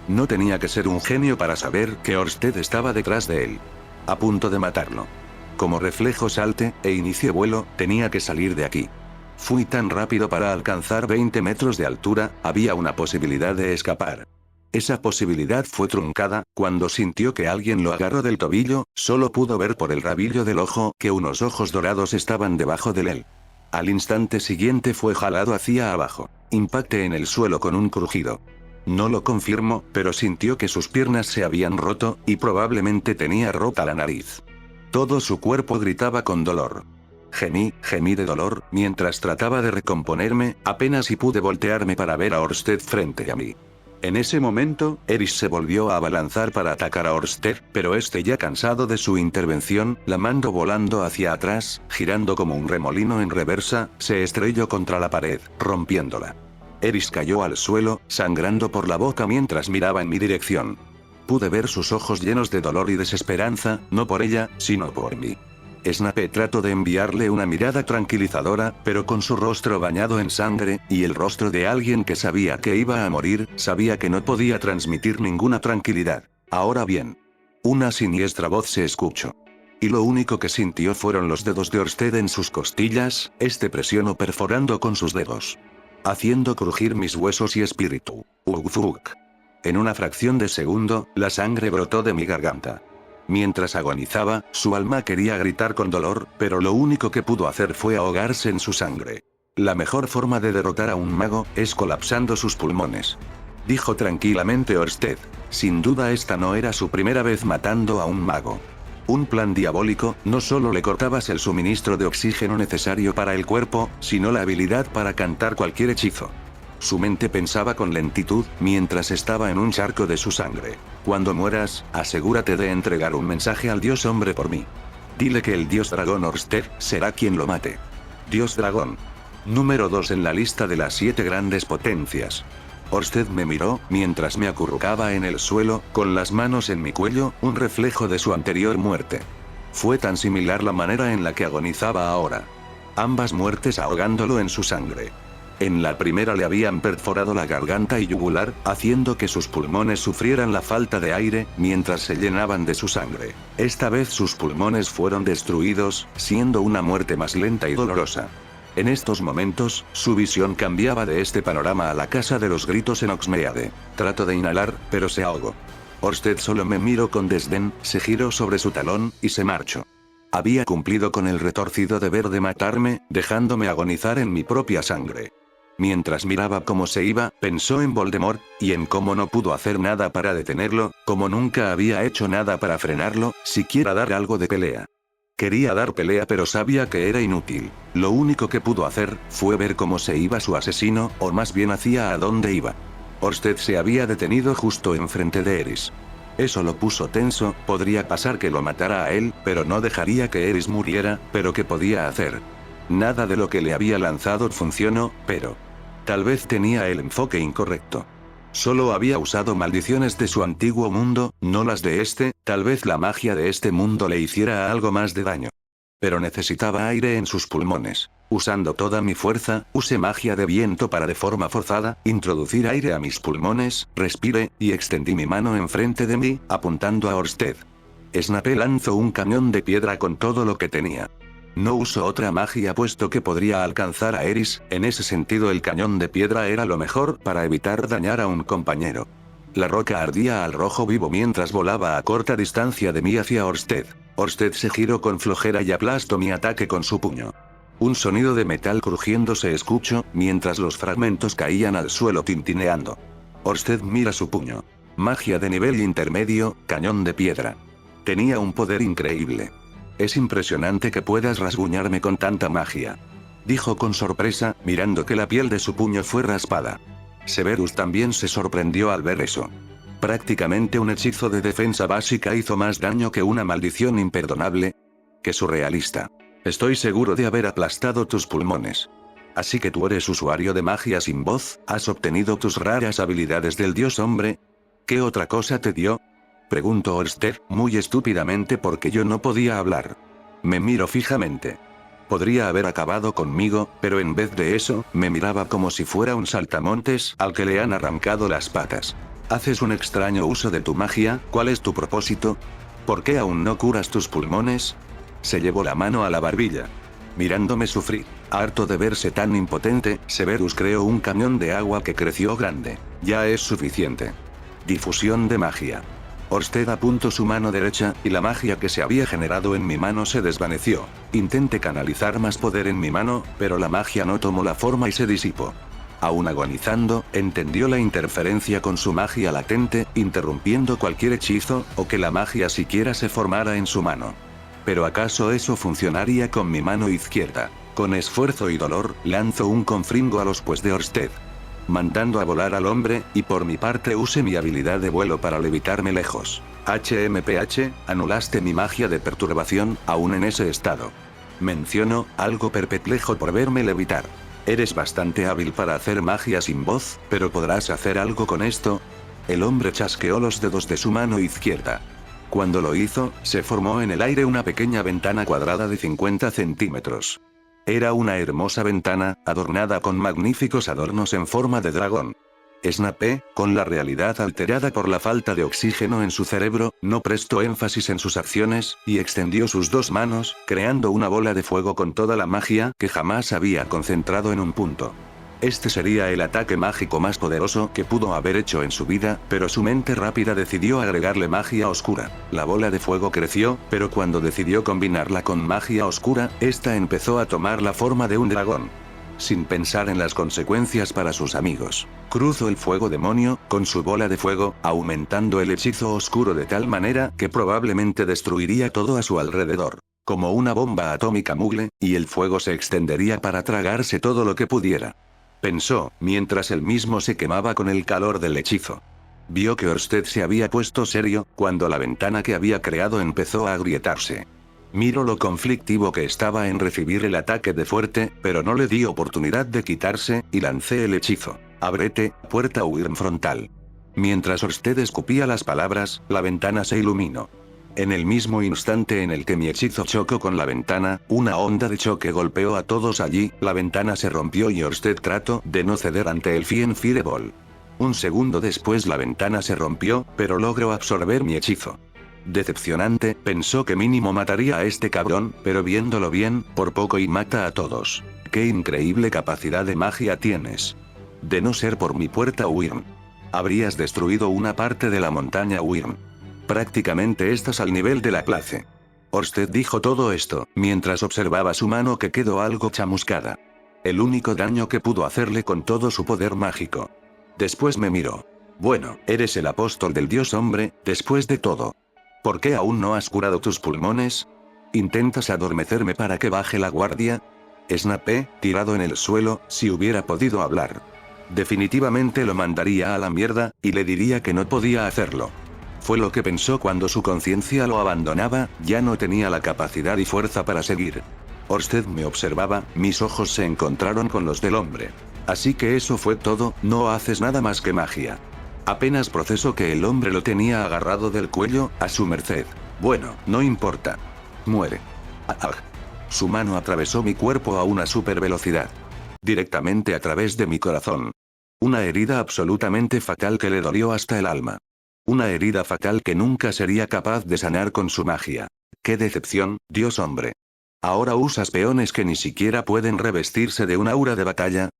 No tenía que ser un genio para saber que Orsted estaba detrás de él. A punto de matarlo. Como reflejo salte, e inicie vuelo, tenía que salir de aquí. Fui tan rápido para alcanzar 20 metros de altura, había una posibilidad de escapar. Esa posibilidad fue truncada, cuando sintió que alguien lo agarró del tobillo, solo pudo ver por el rabillo del ojo que unos ojos dorados estaban debajo de él. Al instante siguiente fue jalado hacia abajo. Impacté en el suelo con un crujido. No lo confirmó, pero sintió que sus piernas se habían roto, y probablemente tenía rota la nariz. Todo su cuerpo gritaba con dolor. Gemí de dolor, mientras trataba de recomponerme, apenas si pude voltearme para ver a Orsted frente a mí. En ese momento, Eris se volvió a abalanzar para atacar a Orsted, pero este ya cansado de su intervención, la mandó volando hacia atrás, girando como un remolino en reversa, se estrelló contra la pared, rompiéndola. Eris cayó al suelo, sangrando por la boca mientras miraba en mi dirección. Pude ver sus ojos llenos de dolor y desesperanza, no por ella, sino por mí. Snape trató de enviarle una mirada tranquilizadora, pero con su rostro bañado en sangre, y el rostro de alguien que sabía que iba a morir, sabía que no podía transmitir ninguna tranquilidad. Ahora bien. Una siniestra voz se escuchó. Y lo único que sintió fueron los dedos de Orsted en sus costillas, presionó perforando con sus dedos. Haciendo crujir mis huesos y espíritu. Ugzug. En una fracción de segundo, la sangre brotó de mi garganta. Mientras agonizaba, su alma quería gritar con dolor, pero lo único que pudo hacer fue ahogarse en su sangre. La mejor forma de derrotar a un mago es colapsando sus pulmones. Dijo tranquilamente Orsted. Sin duda esta no era su primera vez matando a un mago. Un plan diabólico, no solo le cortabas el suministro de oxígeno necesario para el cuerpo, sino la habilidad para cantar cualquier hechizo. Su mente pensaba con lentitud, mientras estaba en un charco de su sangre. Cuando mueras, asegúrate de entregar un mensaje al dios hombre por mí. Dile que el dios dragón Orsted será quien lo mate. Dios dragón. Número 2 en la lista de las 7 grandes potencias. Orsted me miró, mientras me acurrucaba en el suelo, con las manos en mi cuello, un reflejo de su anterior muerte. Fue tan similar la manera en la que agonizaba ahora. Ambas muertes ahogándolo en su sangre. En la primera le habían perforado la garganta y yugular, haciendo que sus pulmones sufrieran la falta de aire, mientras se llenaban de su sangre. Esta vez sus pulmones fueron destruidos, siendo una muerte más lenta y dolorosa. En estos momentos, su visión cambiaba de este panorama a la casa de los gritos en Oxmeade. Trato de inhalar, pero se ahogó. Orsted solo me miró con desdén, se giró sobre su talón, y se marchó. Había cumplido con el retorcido deber de matarme, dejándome agonizar en mi propia sangre. Mientras miraba cómo se iba, pensó en Voldemort, y en cómo no pudo hacer nada para detenerlo, como nunca había hecho nada para frenarlo, siquiera dar algo de pelea. Quería dar pelea pero sabía que era inútil. Lo único que pudo hacer, fue ver cómo se iba su asesino, o más bien hacia a dónde iba. Orsted se había detenido justo enfrente de Eris. Eso lo puso tenso, podría pasar que lo matara a él, pero no dejaría que Eris muriera, pero ¿qué podía hacer? Nada de lo que le había lanzado funcionó, pero... tal vez tenía el enfoque incorrecto. Solo había usado maldiciones de su antiguo mundo, no las de este, tal vez la magia de este mundo le hiciera algo más de daño. Pero necesitaba aire en sus pulmones. Usando toda mi fuerza, usé magia de viento para de forma forzada, introducir aire a mis pulmones, respiré, y extendí mi mano enfrente de mí, apuntando a Orsted. Snape lanzó un cañón de piedra con todo lo que tenía. No usó otra magia puesto que podría alcanzar a Eris, en ese sentido el cañón de piedra era lo mejor para evitar dañar a un compañero. La roca ardía al rojo vivo mientras volaba a corta distancia de mí hacia Orsted. Orsted se giró con flojera y aplastó mi ataque con su puño. Un sonido de metal crujiendo se escuchó, mientras los fragmentos caían al suelo tintineando. Orsted mira su puño. Magia de nivel intermedio, cañón de piedra. Tenía un poder increíble. Es impresionante que puedas rasguñarme con tanta magia. Dijo con sorpresa, mirando que la piel de su puño fue raspada. Severus también se sorprendió al ver eso. Prácticamente un hechizo de defensa básica hizo más daño que una maldición imperdonable. ¡Qué surrealista! Estoy seguro de haber aplastado tus pulmones. Así que tú eres usuario de magia sin voz, ¿has obtenido tus raras habilidades del dios hombre? ¿Qué otra cosa te dio? Preguntó Orsted, muy estúpidamente porque yo no podía hablar. Me miró fijamente. Podría haber acabado conmigo, pero en vez de eso, me miraba como si fuera un saltamontes al que le han arrancado las patas. Haces un extraño uso de tu magia, ¿cuál es tu propósito? ¿Por qué aún no curas tus pulmones? Se llevó la mano a la barbilla. Mirándome sufrir. Harto de verse tan impotente, Severus creó un cañón de agua que creció grande. Ya es suficiente. Difusión de magia. Orsted apuntó su mano derecha, y la magia que se había generado en mi mano se desvaneció. Intenté canalizar más poder en mi mano, pero la magia no tomó la forma y se disipó. Aún agonizando, entendió la interferencia con su magia latente, interrumpiendo cualquier hechizo, o que la magia siquiera se formara en su mano. ¿Pero acaso eso funcionaría con mi mano izquierda? Con esfuerzo y dolor, lanzó un confringo a los pies de Orsted. Mandando a volar al hombre, y por mi parte usé mi habilidad de vuelo para levitarme lejos. HMPH, anulaste mi magia de perturbación, aún en ese estado. Menciono, algo perplejo por verme levitar. Eres bastante hábil para hacer magia sin voz, pero ¿podrás hacer algo con esto? El hombre chasqueó los dedos de su mano izquierda. Cuando lo hizo, se formó en el aire una pequeña ventana cuadrada de 50 centímetros. Era una hermosa ventana, adornada con magníficos adornos en forma de dragón. Snape, con la realidad alterada por la falta de oxígeno en su cerebro, no prestó énfasis en sus acciones, y extendió sus dos manos, creando una bola de fuego con toda la magia que jamás había concentrado en un punto. Este sería el ataque mágico más poderoso que pudo haber hecho en su vida, pero su mente rápida decidió agregarle magia oscura. La bola de fuego creció, pero cuando decidió combinarla con magia oscura, esta empezó a tomar la forma de un dragón. sin pensar en las consecuencias para sus amigos. Cruzó el fuego demonio, con su bola de fuego, aumentando el hechizo oscuro de tal manera que probablemente destruiría todo a su alrededor. Como una bomba atómica mugle, y el fuego se extendería para tragarse todo lo que pudiera. Pensó, mientras él mismo se quemaba con el calor del hechizo. Vio que Orsted se había puesto serio, cuando la ventana que había creado empezó a agrietarse. Miró lo conflictivo que estaba en recibir el ataque de fuerte, pero no le di oportunidad de quitarse, y lancé el hechizo. Ábrete, puerta Wyrm frontal. Mientras Orsted escupía las palabras, la ventana se iluminó. En el mismo instante en el que mi hechizo chocó con la ventana, una onda de choque golpeó a todos allí, la ventana se rompió y Orsted trató de no ceder ante el Fireball. Un segundo después la ventana se rompió, pero logró absorber mi hechizo. Decepcionante, pensó que mínimo mataría a este cabrón, pero viéndolo bien, por poco y mata a todos. ¡Qué increíble capacidad de magia tienes! De no ser por mi puerta Wyrm, habrías destruido una parte de la montaña Wyrm. Prácticamente estás al nivel de la clase. Orsted dijo todo esto, mientras observaba su mano que quedó algo chamuscada. El único daño que pudo hacerle con todo su poder mágico. Después me miró. Bueno, eres el apóstol del dios hombre, después de todo. ¿Por qué aún no has curado tus pulmones? ¿Intentas adormecerme para que baje la guardia? Snapé, tirado en el suelo, si hubiera podido hablar. Definitivamente lo mandaría a la mierda, y le diría que no podía hacerlo. Fue lo que pensó cuando su conciencia lo abandonaba, ya no tenía la capacidad y fuerza para seguir. Orsted me observaba, mis ojos se encontraron con los del hombre. Así que eso fue todo, no haces nada más que magia. Apenas procesó que el hombre lo tenía agarrado del cuello, a su merced. Bueno, no importa. Muere. Su mano atravesó mi cuerpo a una super velocidad. Directamente a través de mi corazón. Una herida absolutamente fatal que le dolió hasta el alma. Una herida fatal que nunca sería capaz de sanar con su magia. ¡Qué decepción, dios hombre! ¿Ahora usas peones que ni siquiera pueden revestirse de un aura de batalla?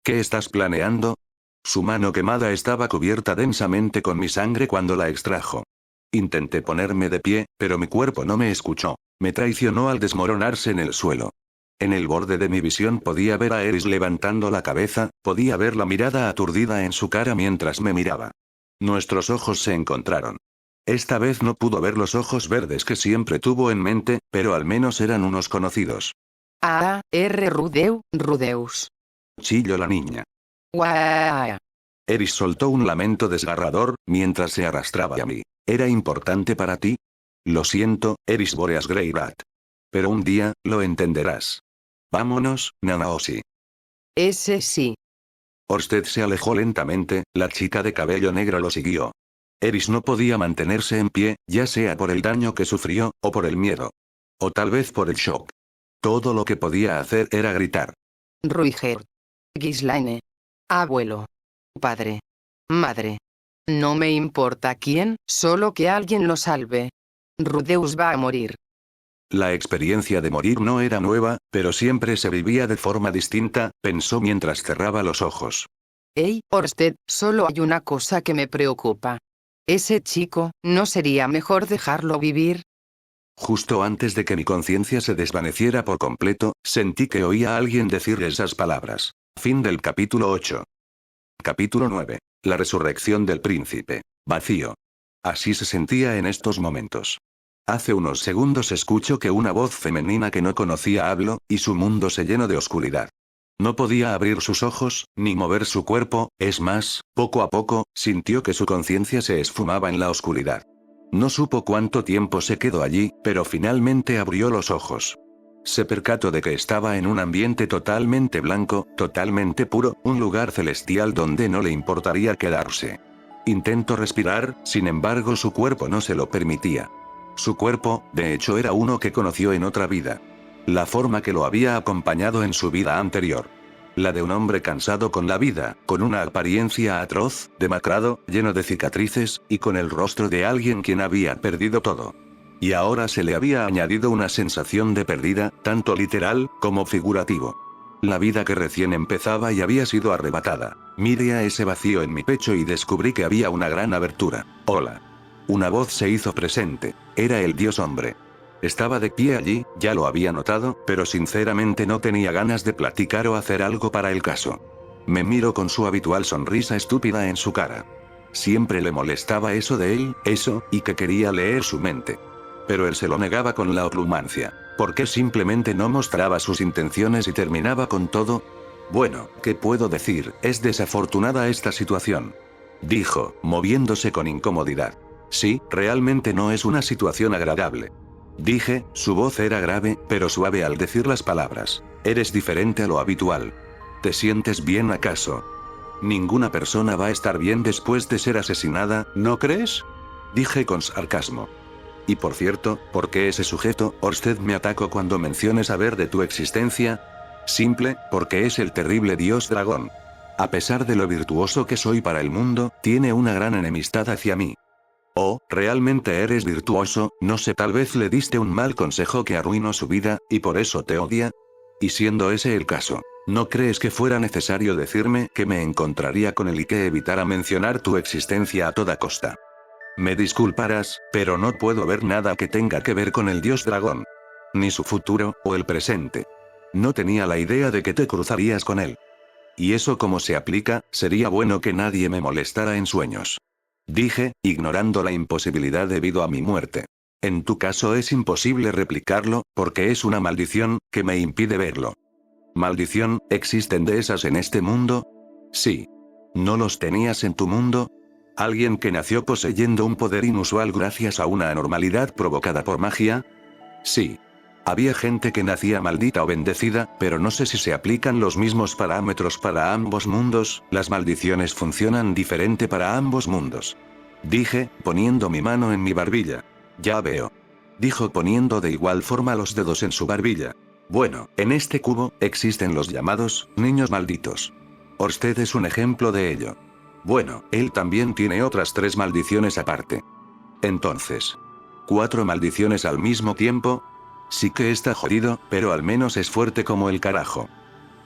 ¿Qué estás planeando? Su mano quemada estaba cubierta densamente con mi sangre cuando la extrajo. Intenté ponerme de pie, pero mi cuerpo no me escuchó. Me traicionó al desmoronarse en el suelo. En el borde de mi visión podía ver a Eris levantando la cabeza, podía ver la mirada aturdida en su cara mientras me miraba. Nuestros ojos se encontraron. Esta vez no pudo ver los ojos verdes que siempre tuvo en mente, pero al menos eran unos conocidos. Rudeus. Chilló la niña. Guau. Eris soltó un lamento desgarrador, mientras se arrastraba a mí. ¿Era importante para ti? Lo siento, Eris Boreas Greyrat. Pero un día, lo entenderás. Vámonos, Nanaoshi. Ese sí. Orsted se alejó lentamente, la chica de cabello negro lo siguió. Eris no podía mantenerse en pie, ya sea por el daño que sufrió, o por el miedo. O tal vez por el shock. Todo lo que podía hacer era gritar. Ruiger. Ghislaine. Abuelo. Padre. Madre. No me importa quién, solo que alguien lo salve. Rudeus va a morir. La experiencia de morir no era nueva, pero siempre se vivía de forma distinta, pensó mientras cerraba los ojos. Hey, Orsted, solo hay una cosa que me preocupa. Ese chico, ¿no sería mejor dejarlo vivir? Justo antes de que mi conciencia se desvaneciera por completo, sentí que oía a alguien decir esas palabras. Fin del capítulo 8. Capítulo 9. La resurrección del príncipe. Vacío. Así se sentía en estos momentos. Hace unos segundos escucho que una voz femenina que no conocía habló, y su mundo se llenó de oscuridad. No podía abrir sus ojos, ni mover su cuerpo, es más, poco a poco, sintió que su conciencia se esfumaba en la oscuridad. No supo cuánto tiempo se quedó allí, pero finalmente abrió los ojos. Se percató de que estaba en un ambiente totalmente blanco, totalmente puro, un lugar celestial donde no le importaría quedarse. Intentó respirar, sin embargo su cuerpo no se lo permitía. Su cuerpo, de hecho, era uno que conoció en otra vida. La forma que lo había acompañado en su vida anterior. La de un hombre cansado con la vida, con una apariencia atroz, demacrado, lleno de cicatrices, y con el rostro de alguien quien había perdido todo. Y ahora se le había añadido una sensación de pérdida, tanto literal, como figurativo. La vida que recién empezaba y había sido arrebatada. Miré a ese vacío en mi pecho y descubrí que había una gran abertura. Hola. Una voz se hizo presente. Era el dios hombre. Estaba de pie allí, ya lo había notado, pero sinceramente no tenía ganas de platicar o hacer algo para el caso. Me miró con su habitual sonrisa estúpida en su cara. Siempre le molestaba eso de él, eso, y que quería leer su mente. Pero él se lo negaba con la oclumancia. ¿Por qué simplemente no mostraba sus intenciones y terminaba con todo? Bueno, ¿qué puedo decir? Es desafortunada esta situación. Dijo, moviéndose con incomodidad. Sí, realmente no es una situación agradable. Dije, su voz era grave, pero suave al decir las palabras. Eres diferente a lo habitual. ¿Te sientes bien acaso? Ninguna persona va a estar bien después de ser asesinada, ¿no crees? Dije con sarcasmo. Y por cierto, ¿por qué ese sujeto, Orsted, me atacó cuando mencioné saber de tu existencia? Simple, porque es el terrible dios dragón. A pesar de lo virtuoso que soy para el mundo, tiene una gran enemistad hacia mí. Oh, ¿realmente eres virtuoso? No sé, tal vez le diste un mal consejo que arruinó su vida, y por eso te odia. Y siendo ese el caso, ¿no crees que fuera necesario decirme que me encontraría con él y que evitara mencionar tu existencia a toda costa? Me disculparás, pero no puedo ver nada que tenga que ver con el dios dragón. Ni su futuro, o el presente. No tenía la idea de que te cruzarías con él. Y eso como se aplica, sería bueno que nadie me molestara en sueños. Dije, ignorando la imposibilidad debido a mi muerte. En tu caso es imposible replicarlo, porque es una maldición, que me impide verlo. ¿Maldición? ¿Existen de esas en este mundo? Sí. ¿No los tenías en tu mundo? ¿Alguien que nació poseyendo un poder inusual gracias a una anormalidad provocada por magia? Sí. Había gente que nacía maldita o bendecida, pero no sé si se aplican los mismos parámetros para ambos mundos, las maldiciones funcionan diferente para ambos mundos. Dije, poniendo mi mano en mi barbilla. Ya veo. Dijo poniendo de igual forma los dedos en su barbilla. Bueno, en este cubo, existen los llamados, niños malditos. Orsted es un ejemplo de ello. Bueno, él también tiene otras 3 maldiciones aparte. Entonces, 4 maldiciones al mismo tiempo. Sí que está jodido, pero al menos es fuerte como el carajo.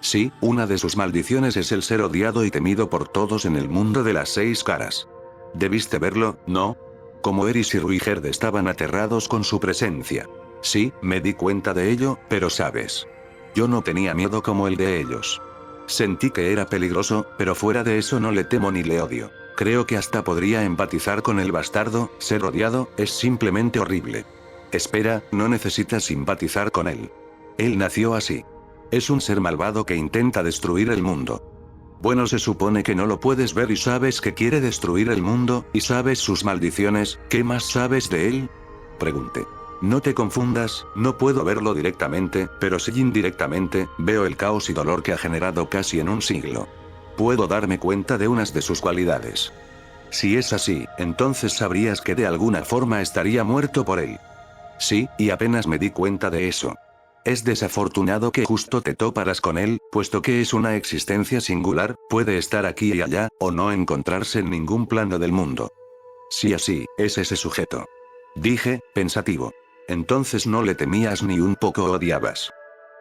Sí, una de sus maldiciones es el ser odiado y temido por todos en el mundo de las 6 caras. Debiste verlo, ¿no? Como Eris y Ruigerd estaban aterrados con su presencia. Sí, me di cuenta de ello, pero sabes. Yo no tenía miedo como el de ellos. Sentí que era peligroso, pero fuera de eso no le temo ni le odio. Creo que hasta podría empatizar con el bastardo, ser odiado, es simplemente horrible. Espera, no necesitas simpatizar con él. Él nació así. Es un ser malvado que intenta destruir el mundo. Bueno, se supone que no lo puedes ver y sabes que quiere destruir el mundo, y sabes sus maldiciones, ¿qué más sabes de él? Pregunté. No te confundas, no puedo verlo directamente, pero sí indirectamente, veo el caos y dolor que ha generado casi en un siglo. Puedo darme cuenta de unas de sus cualidades. Si es así, entonces sabrías que de alguna forma estaría muerto por él. Sí, y apenas me di cuenta de eso. Es desafortunado que justo te toparas con él, puesto que es una existencia singular, puede estar aquí y allá, o no encontrarse en ningún plano del mundo. Sí, así, es ese sujeto. Dije, pensativo. Entonces no le temías ni un poco o odiabas.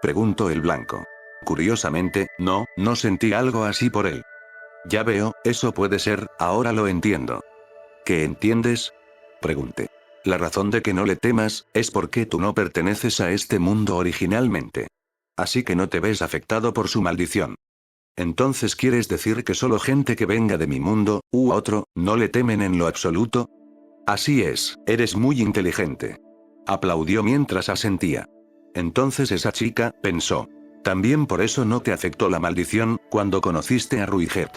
Preguntó el blanco. Curiosamente, no sentí algo así por él. Ya veo, eso puede ser, ahora lo entiendo. ¿Qué entiendes? Pregunté. La razón de que no le temas, es porque tú no perteneces a este mundo originalmente. Así que no te ves afectado por su maldición. Entonces ¿quieres decir que solo gente que venga de mi mundo, u otro, no le temen en lo absoluto? Así es, eres muy inteligente. Aplaudió mientras asentía. Entonces esa chica, pensó. También por eso no te afectó la maldición, cuando conociste a Ruigerd.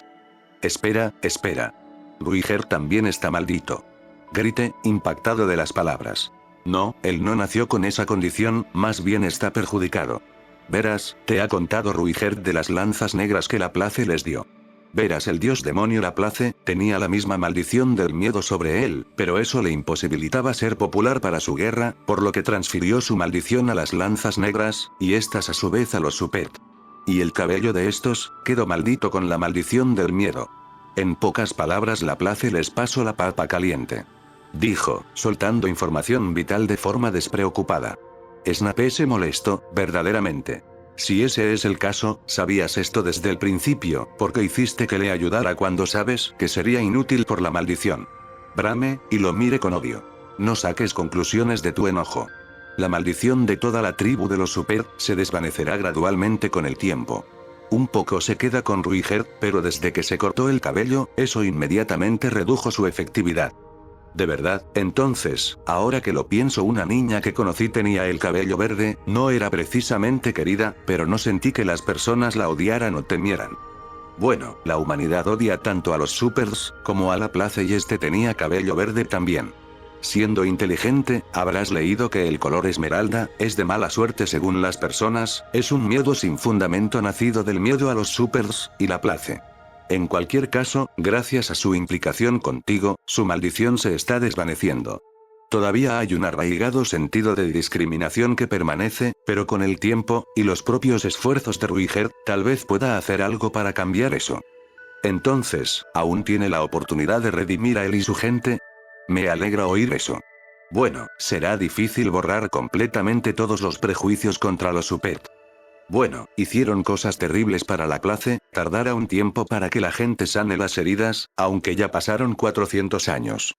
Espera. Ruigerd también está maldito. Grité, impactado de las palabras. No, él no nació con esa condición, más bien está perjudicado. Verás, te ha contado Ruigerd de las lanzas negras que Laplace les dio. Verás, el dios demonio Laplace tenía la misma maldición del miedo sobre él, pero eso le imposibilitaba ser popular para su guerra, por lo que transfirió su maldición a las lanzas negras, y estas a su vez a los Supet. Y el cabello de estos, quedó maldito con la maldición del miedo. En pocas palabras, Laplace les pasó la papa caliente. Dijo, soltando información vital de forma despreocupada. Snape se molestó, verdaderamente. Si ese es el caso, sabías esto desde el principio, ¿por qué hiciste que le ayudara cuando sabes que sería inútil por la maldición? Brame, y lo mire con odio. No saques conclusiones de tu enojo. La maldición de toda la tribu de los Super se desvanecerá gradualmente con el tiempo. Un poco se queda con Ruiger, pero desde que se cortó el cabello, eso inmediatamente redujo su efectividad. De verdad, entonces, ahora que lo pienso, una niña que conocí tenía el cabello verde, no era precisamente querida, pero no sentí que las personas la odiaran o temieran. Bueno, la humanidad odia tanto a los Supers, como a la Place y este tenía cabello verde también. Siendo inteligente, habrás leído que el color esmeralda es de mala suerte según las personas, es un miedo sin fundamento nacido del miedo a los Supers y la Place. En cualquier caso, gracias a su implicación contigo, su maldición se está desvaneciendo. Todavía hay un arraigado sentido de discriminación que permanece, pero con el tiempo, y los propios esfuerzos de Ruiger, tal vez pueda hacer algo para cambiar eso. Entonces, ¿aún tiene la oportunidad de redimir a él y su gente? Me alegra oír eso. Bueno, será difícil borrar completamente todos los prejuicios contra los Super. Bueno, hicieron cosas terribles para la clase, tardará un tiempo para que la gente sane las heridas, aunque ya pasaron 400 años.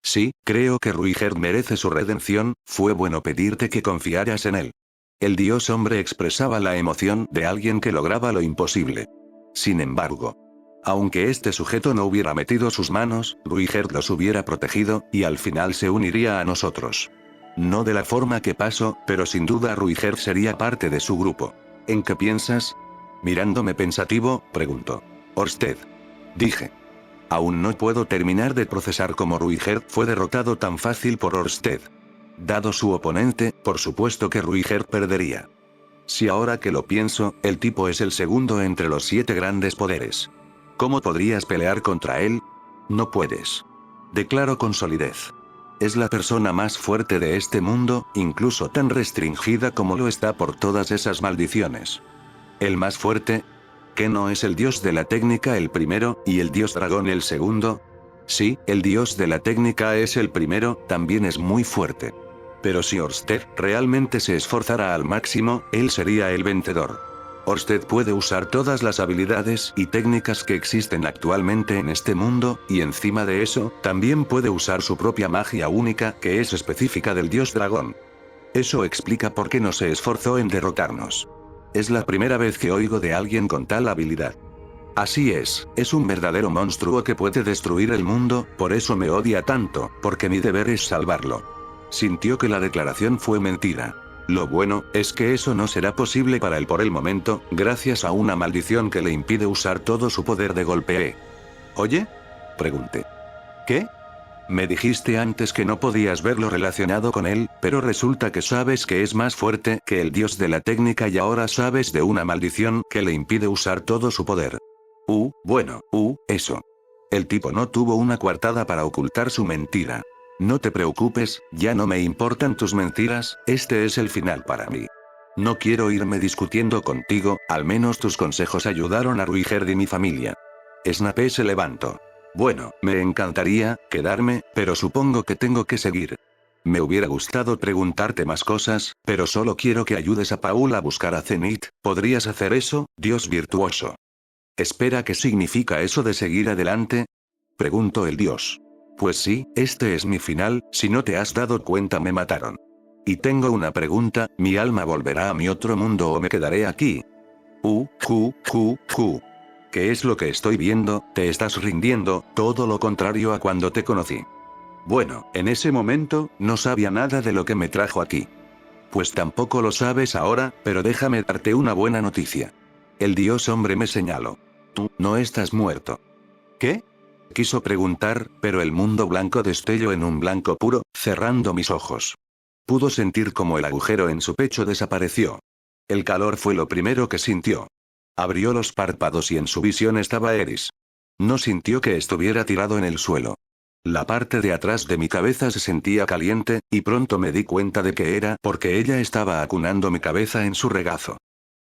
Sí, creo que Ruiger merece su redención, fue bueno pedirte que confiaras en él. El dios hombre expresaba la emoción de alguien que lograba lo imposible. Sin embargo, aunque este sujeto no hubiera metido sus manos, Ruiger los hubiera protegido, y al final se uniría a nosotros. No de la forma que pasó, pero sin duda Ruiger sería parte de su grupo. ¿En qué piensas? Mirándome pensativo, preguntó. Orsted. Dije. Aún no puedo terminar de procesar cómo Ruiger fue derrotado tan fácil por Orsted. Dado su oponente, por supuesto que Ruiger perdería. Si ahora que lo pienso, el tipo es el segundo entre los 7 grandes poderes. ¿Cómo podrías pelear contra él? No puedes. Declaro con solidez. Es la persona más fuerte de este mundo, incluso tan restringida como lo está por todas esas maldiciones. ¿El más fuerte? ¿Que no es el dios de la técnica el primero, y el dios dragón el segundo? Sí, el dios de la técnica es el primero, también es muy fuerte. Pero si Orsted realmente se esforzara al máximo, él sería el vencedor. Orsted puede usar todas las habilidades y técnicas que existen actualmente en este mundo, y encima de eso, también puede usar su propia magia única, que es específica del dios dragón. Eso explica por qué no se esforzó en derrotarnos. Es la primera vez que oigo de alguien con tal habilidad. Así es un verdadero monstruo que puede destruir el mundo, por eso me odia tanto, porque mi deber es salvarlo. Sintió que la declaración fue mentira. Lo bueno, es que eso no será posible para él por el momento, gracias a una maldición que le impide usar todo su poder de golpe. ¿Oye? Pregunté. ¿Qué? Me dijiste antes que no podías verlo relacionado con él, pero resulta que sabes que es más fuerte que el dios de la técnica y ahora sabes de una maldición que le impide usar todo su poder. Eso. El tipo no tuvo una coartada para ocultar su mentira. No te preocupes, ya no me importan tus mentiras, este es el final para mí. No quiero irme discutiendo contigo, al menos tus consejos ayudaron a Ruiger y mi familia. Snape se levantó. Bueno, me encantaría quedarme, pero supongo que tengo que seguir. Me hubiera gustado preguntarte más cosas, pero solo quiero que ayudes a Paul a buscar a Zenith, ¿podrías hacer eso, dios virtuoso? Espera, ¿qué significa eso de seguir adelante? Preguntó el dios. Pues sí, este es mi final, si no te has dado cuenta me mataron. Y tengo una pregunta, ¿mi alma volverá a mi otro mundo o me quedaré aquí? ¿Qué es lo que estoy viendo? Te estás rindiendo, todo lo contrario a cuando te conocí. Bueno, en ese momento, no sabía nada de lo que me trajo aquí. Pues tampoco lo sabes ahora, pero déjame darte una buena noticia. El dios hombre me señaló. Tú, no estás muerto. ¿Qué? Quiso preguntar, pero el mundo blanco destelló en un blanco puro, cerrando mis ojos. Pudo sentir como el agujero en su pecho desapareció. El calor fue lo primero que sintió. Abrió los párpados y en su visión estaba Eris. No sintió que estuviera tirado en el suelo. La parte de atrás de mi cabeza se sentía caliente, y pronto me di cuenta de que era porque ella estaba acunando mi cabeza en su regazo.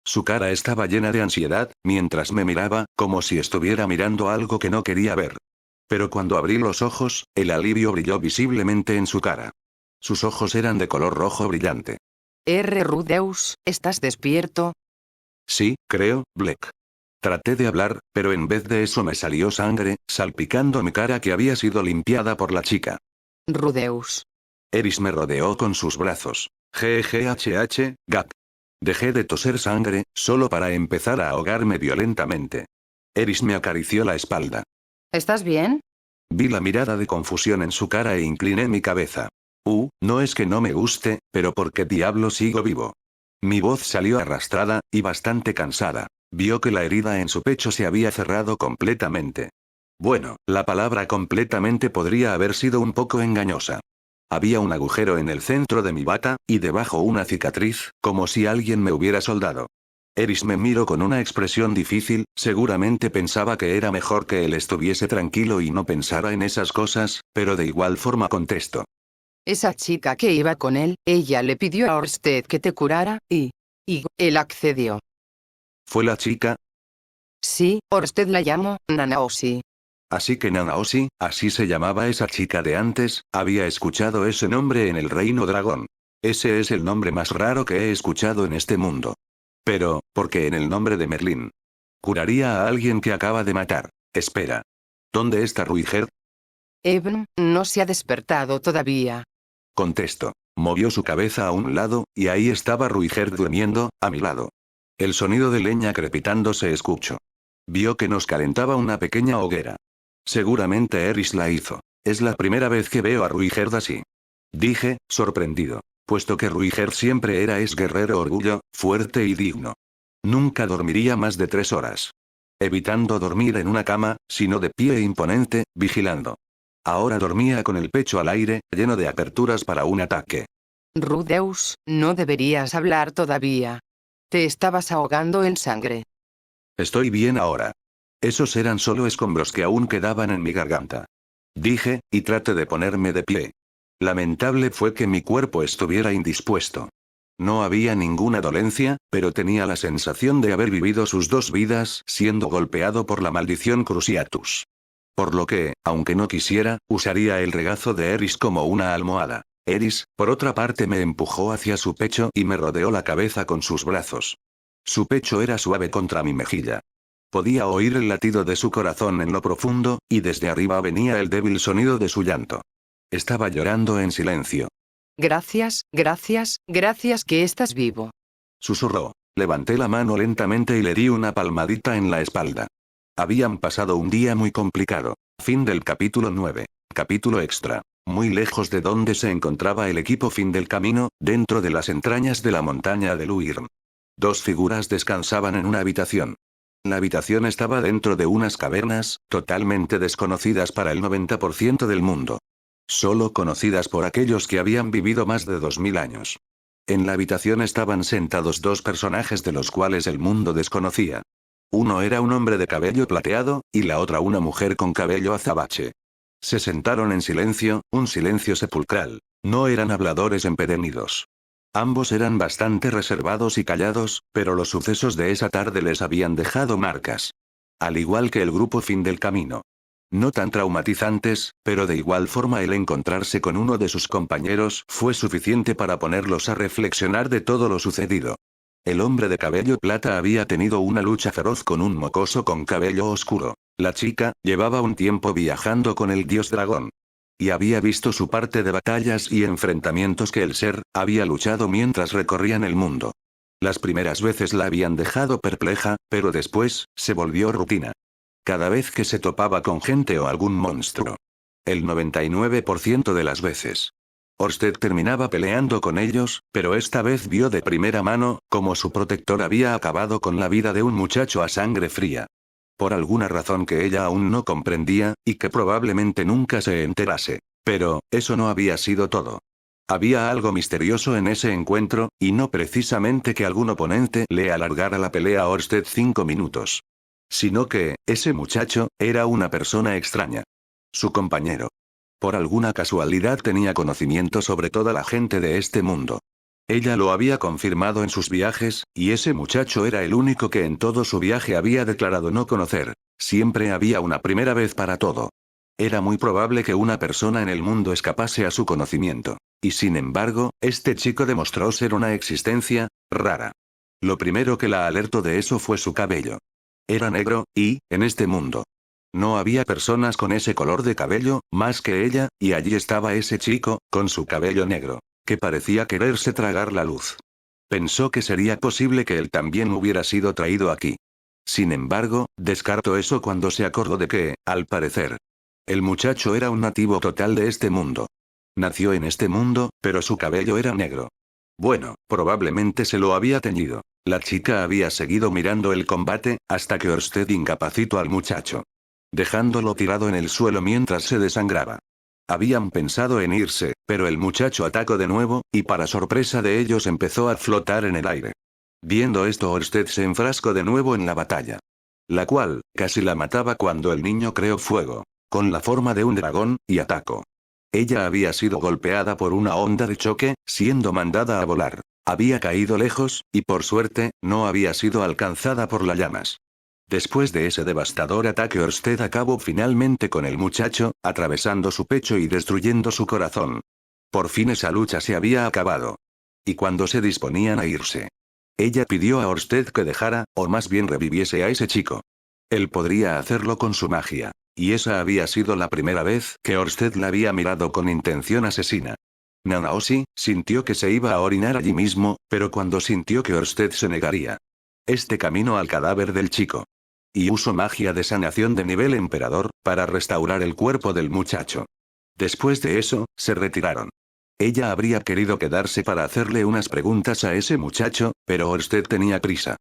Su cara estaba llena de ansiedad, mientras me miraba, como si estuviera mirando algo que no quería ver. Pero cuando abrí los ojos, el alivio brilló visiblemente en su cara. Sus ojos eran de color rojo brillante. Rudeus, ¿estás despierto? Sí, creo, Black. Traté de hablar, pero en vez de eso me salió sangre, salpicando mi cara que había sido limpiada por la chica. Rudeus. Eris me rodeó con sus brazos. GGHH, gap. Dejé de toser sangre, solo para empezar a ahogarme violentamente. Eris me acarició la espalda. ¿Estás bien? Vi la mirada de confusión en su cara e incliné mi cabeza. No es que no me guste, pero ¿por qué diablo sigo vivo? Mi voz salió arrastrada, y bastante cansada. Vio que la herida en su pecho se había cerrado completamente. Bueno, la palabra completamente podría haber sido un poco engañosa. Había un agujero en el centro de mi bata, y debajo una cicatriz, como si alguien me hubiera soldado. Eris me miró con una expresión difícil, seguramente pensaba que era mejor que él estuviese tranquilo y no pensara en esas cosas, pero de igual forma contestó. Esa chica que iba con él, ella le pidió a Orsted que te curara, y él accedió. ¿Fue la chica? Sí, Orsted la llamó Nanaoshi. Así que Nanaoshi, así se llamaba esa chica de antes, había escuchado ese nombre en el Reino Dragón. Ese es el nombre más raro que he escuchado en este mundo. Pero, ¿por qué en el nombre de Merlín? Curaría a alguien que acaba de matar. Espera. ¿Dónde está Ruiger? Eben, no se ha despertado todavía. Contesto. Movió su cabeza a un lado, y ahí estaba Ruiger durmiendo, a mi lado. El sonido de leña crepitando se escuchó. Vio que nos calentaba una pequeña hoguera. Seguramente Eris la hizo. Es la primera vez que veo a Ruiger así. Dije, sorprendido, puesto que Ruiger siempre era guerrero orgullo, fuerte y digno. Nunca dormiría más de 3 horas. Evitando dormir en una cama, sino de pie e imponente, vigilando. Ahora dormía con el pecho al aire, lleno de aperturas para un ataque. Rudeus, no deberías hablar todavía. Te estabas ahogando en sangre. Estoy bien ahora. Esos eran solo escombros que aún quedaban en mi garganta. Dije, y traté de ponerme de pie. Lamentable fue que mi cuerpo estuviera indispuesto. No había ninguna dolencia, pero tenía la sensación de haber vivido sus 2 vidas siendo golpeado por la maldición Cruciatus. Por lo que, aunque no quisiera, usaría el regazo de Eris como una almohada. Eris, por otra parte, me empujó hacia su pecho y me rodeó la cabeza con sus brazos. Su pecho era suave contra mi mejilla. Podía oír el latido de su corazón en lo profundo, y desde arriba venía el débil sonido de su llanto. Estaba llorando en silencio. Gracias, gracias, gracias que estás vivo. Susurró. Levanté la mano lentamente y le di una palmadita en la espalda. Habían pasado un día muy complicado. Fin del capítulo 9. Capítulo extra. Muy lejos de donde se encontraba el equipo fin del camino, dentro de las entrañas de la montaña de Luirn. 2 figuras descansaban en una habitación. La habitación estaba dentro de unas cavernas, totalmente desconocidas para el 90% del mundo. Solo conocidas por aquellos que habían vivido más de 2000 años. En la habitación estaban sentados 2 personajes de los cuales el mundo desconocía. Uno era un hombre de cabello plateado, y la otra una mujer con cabello azabache. Se sentaron en silencio, un silencio sepulcral. No eran habladores empedernidos. Ambos eran bastante reservados y callados, pero los sucesos de esa tarde les habían dejado marcas. Al igual que el grupo fin del camino. No tan traumatizantes, pero de igual forma el encontrarse con uno de sus compañeros fue suficiente para ponerlos a reflexionar de todo lo sucedido. El hombre de cabello plata había tenido una lucha feroz con un mocoso con cabello oscuro. La chica llevaba un tiempo viajando con el dios dragón. Y había visto su parte de batallas y enfrentamientos que el ser había luchado mientras recorrían el mundo. Las primeras veces la habían dejado perpleja, pero después, se volvió rutina. Cada vez que se topaba con gente o algún monstruo. El 99% de las veces. Orsted terminaba peleando con ellos, pero esta vez vio de primera mano, cómo su protector había acabado con la vida de un muchacho a sangre fría. Por alguna razón que ella aún no comprendía, y que probablemente nunca se enterase. Pero, eso no había sido todo. Había algo misterioso en ese encuentro, y no precisamente que algún oponente le alargara la pelea a Orsted 5 minutos. Sino que, ese muchacho, era una persona extraña. Su compañero. Por alguna casualidad tenía conocimiento sobre toda la gente de este mundo. Ella lo había confirmado en sus viajes, y ese muchacho era el único que en todo su viaje había declarado no conocer. Siempre había una primera vez para todo. Era muy probable que una persona en el mundo escapase a su conocimiento. Y sin embargo, este chico demostró ser una existencia rara. Lo primero que la alertó de eso fue su cabello. Era negro, y, en este mundo, no había personas con ese color de cabello, más que ella, y allí estaba ese chico, con su cabello negro. que parecía quererse tragar la luz. Pensó que sería posible que él también hubiera sido traído aquí. Sin embargo, descartó eso cuando se acordó de que, al parecer, el muchacho era un nativo total de este mundo. Nació en este mundo, pero su cabello era negro. Bueno, probablemente se lo había teñido. La chica había seguido mirando el combate, hasta que Orsted incapacitó al muchacho, dejándolo tirado en el suelo mientras se desangraba. Habían pensado en irse, pero el muchacho atacó de nuevo, y para sorpresa de ellos empezó a flotar en el aire. Viendo esto, Orsted se enfrascó de nuevo en la batalla, la cual casi la mataba cuando el niño creó fuego, con la forma de un dragón, y atacó. Ella había sido golpeada por una onda de choque, siendo mandada a volar. Había caído lejos, y por suerte, no había sido alcanzada por las llamas. Después de ese devastador ataque, Orsted acabó finalmente con el muchacho, atravesando su pecho y destruyendo su corazón. Por fin esa lucha se había acabado. Y cuando se disponían a irse, ella pidió a Orsted que dejara, o más bien reviviese a ese chico. Él podría hacerlo con su magia. Y esa había sido la primera vez que Orsted la había mirado con intención asesina. Nanaoshi sintió que se iba a orinar allí mismo, pero cuando sintió que Orsted se negaría, este caminó al cadáver del chico. Y usó magia de sanación de nivel emperador, para restaurar el cuerpo del muchacho. Después de eso, se retiraron. Ella habría querido quedarse para hacerle unas preguntas a ese muchacho, pero Orsted tenía prisa.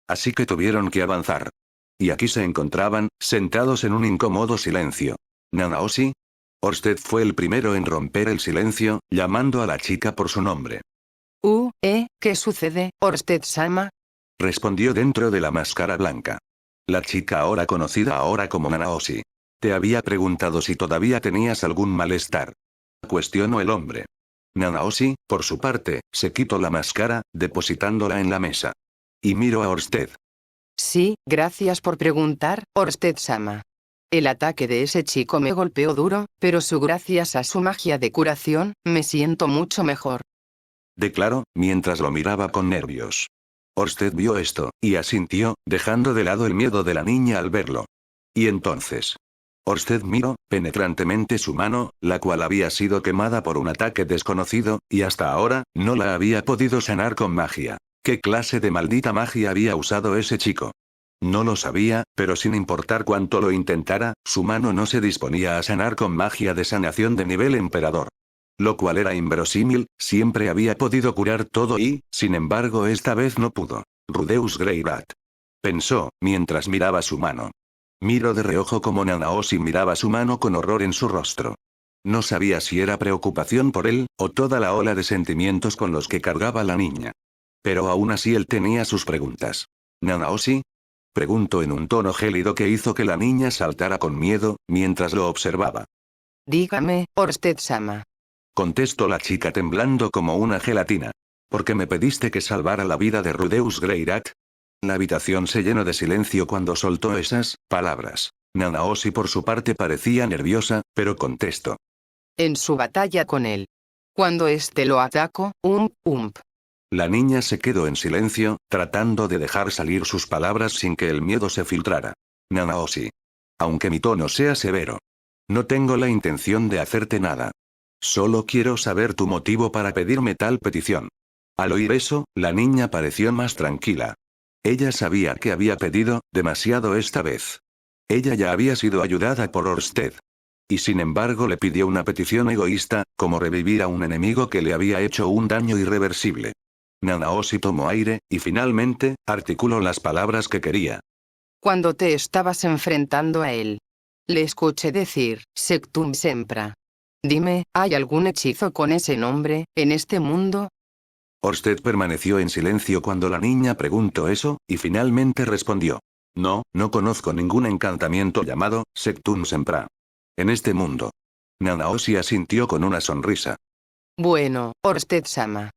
Así que tuvieron que avanzar. Y aquí se encontraban, sentados en un incómodo silencio. ¿Nanaoshi? Orsted fue el primero en romper el silencio, llamando a la chica por su nombre. ¿Qué sucede, Orsted-sama? Respondió dentro de la máscara blanca. La chica ahora conocida ahora como Nanaoshi. Te había preguntado si todavía tenías algún malestar. Cuestionó el hombre. Nanaoshi, por su parte, se quitó la máscara, depositándola en la mesa. Y miró a Orsted. Sí, gracias por preguntar, Orsted-sama. El ataque de ese chico me golpeó duro, pero gracias a su magia de curación, me siento mucho mejor. Declaró, mientras lo miraba con nervios. Orsted vio esto, y asintió, dejando de lado el miedo de la niña al verlo. Y entonces, Orsted miró, penetrantemente su mano, la cual había sido quemada por un ataque desconocido, y hasta ahora, no la había podido sanar con magia. ¿Qué clase de maldita magia había usado ese chico? No lo sabía, pero sin importar cuánto lo intentara, su mano no se disponía a sanar con magia de sanación de nivel emperador. Lo cual era inverosímil, siempre había podido curar todo y, sin embargo, esta vez no pudo. Rudeus Greyrat. Pensó, mientras miraba su mano. Miró de reojo como Nanaoshi miraba su mano con horror en su rostro. No sabía si era preocupación por él, o toda la ola de sentimientos con los que cargaba la niña. Pero aún así él tenía sus preguntas. ¿Nanaoshi? Preguntó en un tono gélido que hizo que la niña saltara con miedo, mientras lo observaba. Dígame, Orsted-sama. Contestó la chica temblando como una gelatina. ¿Por qué me pediste que salvara la vida de Rudeus Greyrat? La habitación se llenó de silencio cuando soltó esas palabras. Nanaoshi por su parte parecía nerviosa, pero contestó. En su batalla con él. Cuando lo atacó, La niña se quedó en silencio, tratando de dejar salir sus palabras sin que el miedo se filtrara. Nanaoshi. Aunque mi tono sea severo. No tengo la intención de hacerte nada. Solo quiero saber tu motivo para pedirme tal petición. Al oír eso, la niña pareció más tranquila. Ella sabía que había pedido demasiado esta vez. Ella ya había sido ayudada por Orsted. Y sin embargo le pidió una petición egoísta, como revivir a un enemigo que le había hecho un daño irreversible. Nanaoshi tomó aire, y finalmente, articuló las palabras que quería. Cuando te estabas enfrentando a él, le escuché decir, Sectum Sempra. Dime, ¿hay algún hechizo con ese nombre, en este mundo? Orsted permaneció en silencio cuando la niña preguntó eso, y finalmente respondió. No, no conozco ningún encantamiento llamado Sectum Sempra. En este mundo. Nanaoshi asintió con una sonrisa. Bueno, Orsted-sama.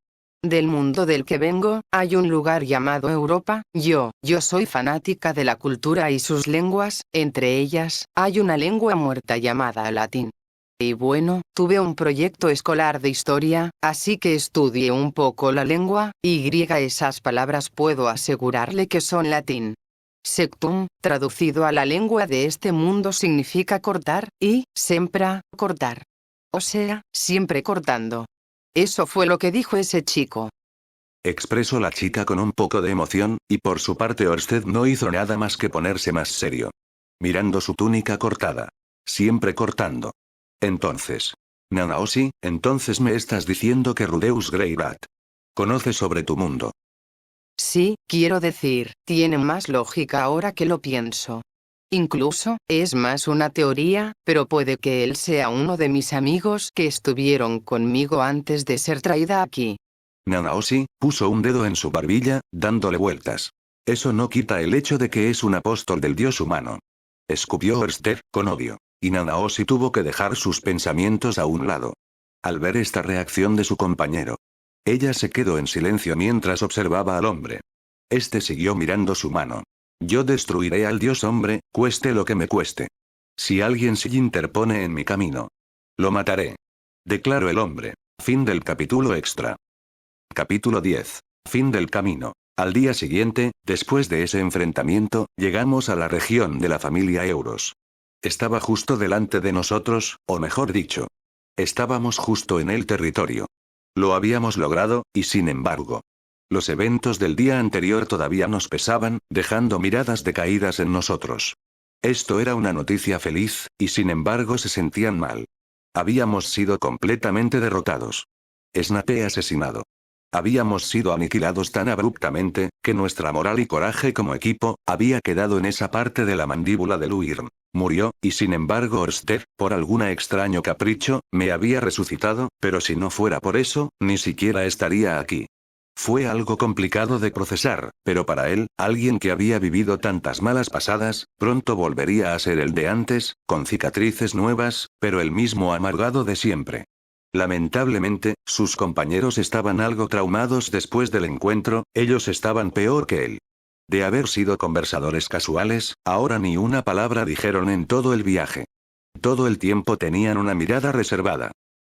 Del mundo del que vengo, hay un lugar llamado Europa, yo soy fanática de la cultura y sus lenguas, entre ellas, hay una lengua muerta llamada latín. Y bueno, tuve un proyecto escolar de historia, así que estudié un poco la lengua, y esas palabras puedo asegurarle que son latín. Sectum, traducido a la lengua de este mundo significa cortar, y, sempra, cortar. O sea, siempre cortando. Eso fue lo que dijo ese chico. Expresó la chica con un poco de emoción, y por su parte Orsted no hizo nada más que ponerse más serio. Mirando su túnica cortada. Siempre cortando. Entonces. Nanaoshi, entonces me estás diciendo que Rudeus Greyrat conoce sobre tu mundo. Sí, quiero decir, tiene más lógica ahora que lo pienso. Incluso, es más una teoría, pero puede que él sea uno de mis amigos que estuvieron conmigo antes de ser traída aquí. Nanaoshi puso un dedo en su barbilla, dándole vueltas. Eso no quita el hecho de que es un apóstol del dios humano. Escupió Orsted, con odio. Y Nanaoshi tuvo que dejar sus pensamientos a un lado. Al ver esta reacción de su compañero. Ella se quedó en silencio mientras observaba al hombre. Este siguió mirando su mano. Yo destruiré al dios hombre, cueste lo que me cueste. Si alguien se interpone en mi camino. Lo mataré. Declaró el hombre. Fin del capítulo extra. Capítulo 10. Fin del camino. Al día siguiente, después de ese enfrentamiento, llegamos a la región de la familia Euros. Estaba justo delante de nosotros, o mejor dicho. Estábamos justo en el territorio. Lo habíamos logrado, y sin embargo. Los eventos del día anterior todavía nos pesaban, dejando miradas decaídas en nosotros. Esto era una noticia feliz, y sin embargo se sentían mal. Habíamos sido completamente derrotados. Snape asesinado. Habíamos sido aniquilados tan abruptamente, que nuestra moral y coraje como equipo, había quedado en esa parte de la mandíbula de Luirn. Murió, y sin embargo Orsted, por algún extraño capricho, me había resucitado, pero si no fuera por eso, ni siquiera estaría aquí. Fue algo complicado de procesar, pero para él, alguien que había vivido tantas malas pasadas, pronto volvería a ser el de antes, con cicatrices nuevas, pero el mismo amargado de siempre. Lamentablemente, sus compañeros estaban algo traumados después del encuentro, ellos estaban peor que él. De haber sido conversadores casuales, ahora ni una palabra dijeron en todo el viaje. Todo el tiempo tenían una mirada reservada.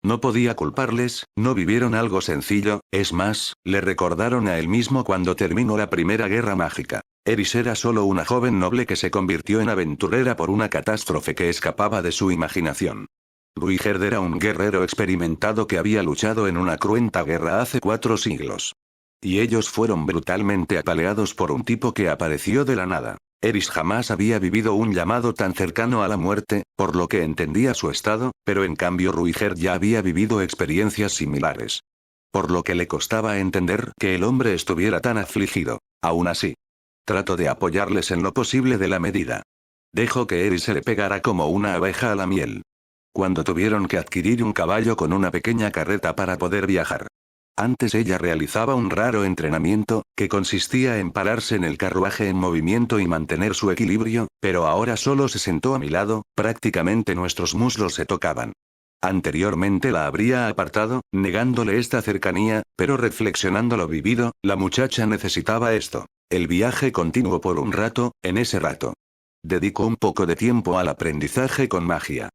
No podía culparles, no vivieron algo sencillo, es más, le recordaron a él mismo cuando terminó la primera guerra mágica. Eris era solo una joven noble que se convirtió en aventurera por una catástrofe que escapaba de su imaginación. Ruigerd era un guerrero experimentado que había luchado en una cruenta guerra hace 4 siglos. Y ellos fueron brutalmente apaleados por un tipo que apareció de la nada. Eris jamás había vivido un llamado tan cercano a la muerte, por lo que entendía su estado, pero en cambio Ruigerd ya había vivido experiencias similares. Por lo que le costaba entender que el hombre estuviera tan afligido. Aún así. Trató de apoyarles en lo posible de la medida. Dejó que Eris se le pegara como una abeja a la miel. Cuando tuvieron que adquirir un caballo con una pequeña carreta para poder viajar. Antes ella realizaba un raro entrenamiento, que consistía en pararse en el carruaje en movimiento y mantener su equilibrio, pero ahora solo se sentó a mi lado, prácticamente nuestros muslos se tocaban. Anteriormente la habría apartado, negándole esta cercanía, pero reflexionando lo vivido, la muchacha necesitaba esto. El viaje continuó por un rato, en ese rato. Dedicó un poco de tiempo al aprendizaje con magia.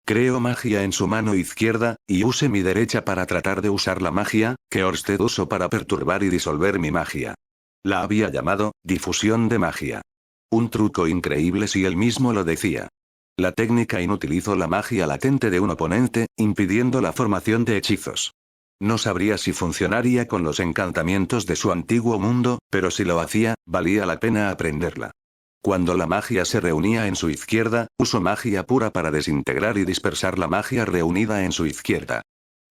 Creo magia en su mano izquierda, y use mi derecha para tratar de usar la magia, que Orsted usó para perturbar y disolver mi magia. La había llamado, difusión de magia. Un truco increíble si él mismo lo decía. La técnica inutilizó la magia latente de un oponente, impidiendo la formación de hechizos. No sabría si funcionaría con los encantamientos de su antiguo mundo, pero si lo hacía, valía la pena aprenderla. Cuando la magia se reunía en su izquierda, usó magia pura para desintegrar y dispersar la magia reunida en su izquierda.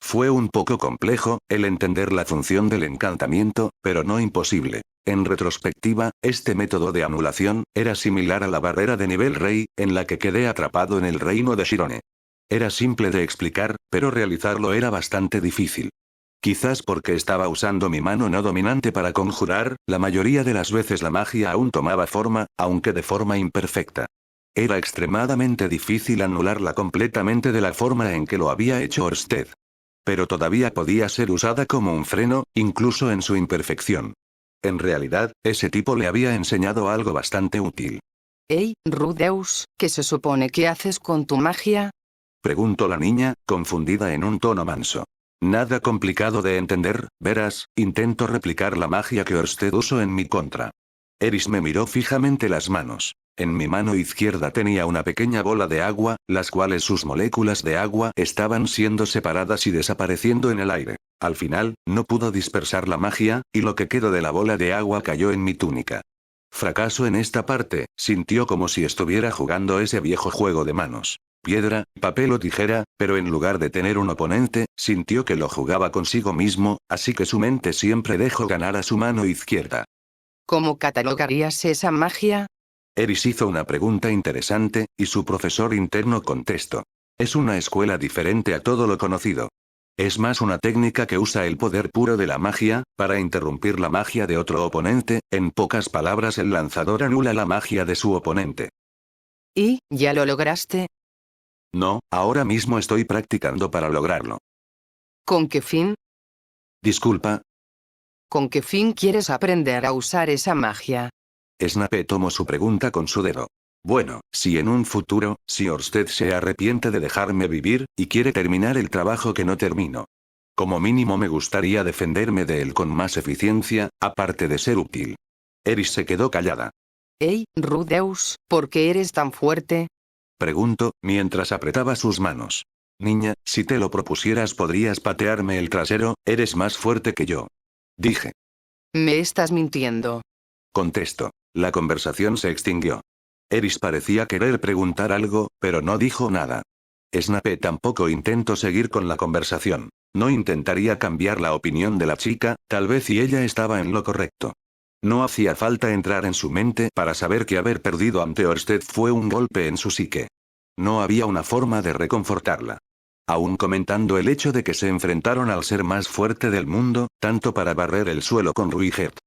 Fue un poco complejo, el entender la función del encantamiento, pero no imposible. En retrospectiva, este método de anulación, era similar a la barrera de nivel rey, en la que quedé atrapado en el reino de Shirone. Era simple de explicar, pero realizarlo era bastante difícil. Quizás porque estaba usando mi mano no dominante para conjurar, la mayoría de las veces la magia aún tomaba forma, aunque de forma imperfecta. Era extremadamente difícil anularla completamente de la forma en que lo había hecho Orsted. Pero todavía podía ser usada como un freno, incluso en su imperfección. En realidad, ese tipo le había enseñado algo bastante útil. Hey, Rudeus, ¿qué se supone que haces con tu magia? Preguntó la niña, confundida en un tono manso. Nada complicado de entender, verás, intento replicar la magia que Orsted usó en mi contra. Eris me miró fijamente las manos. En mi mano izquierda tenía una pequeña bola de agua, las cuales sus moléculas de agua estaban siendo separadas y desapareciendo en el aire. Al final, no pudo dispersar la magia, y lo que quedó de la bola de agua cayó en mi túnica. Fracaso en esta parte, sintió como si estuviera jugando ese viejo juego de manos. Piedra, papel o tijera, pero en lugar de tener un oponente, sintió que lo jugaba consigo mismo, así que su mente siempre dejó ganar a su mano izquierda. ¿Cómo catalogarías esa magia? Eris hizo una pregunta interesante, y su profesor interno contestó. Es una escuela diferente a todo lo conocido. Es más una técnica que usa el poder puro de la magia, para interrumpir la magia de otro oponente, en pocas palabras el lanzador anula la magia de su oponente. ¿Y, ya lo lograste? No, ahora mismo estoy practicando para lograrlo. ¿Con qué fin? Disculpa, ¿Con qué fin quieres aprender a usar esa magia? Snape tomó su pregunta con su dedo. Bueno, si en un futuro, si Orsted se arrepiente de dejarme vivir, y quiere terminar el trabajo que no termino. Como mínimo me gustaría defenderme de él con más eficiencia, aparte de ser útil. Eris se quedó callada. Hey, Rudeus, ¿por qué eres tan fuerte? Preguntó, mientras apretaba sus manos. Niña, si te lo propusieras podrías patearme el trasero, eres más fuerte que yo. Dije. Me estás mintiendo. Contestó. La conversación se extinguió. Eris parecía querer preguntar algo, pero no dijo nada. Snape tampoco intentó seguir con la conversación. No intentaría cambiar la opinión de la chica, tal vez si ella estaba en lo correcto. No hacía falta entrar en su mente para saber que haber perdido ante Orsted fue un golpe en su psique. No había una forma de reconfortarla. Aún comentando el hecho de que se enfrentaron al ser más fuerte del mundo, tanto para barrer el suelo con Ruiget.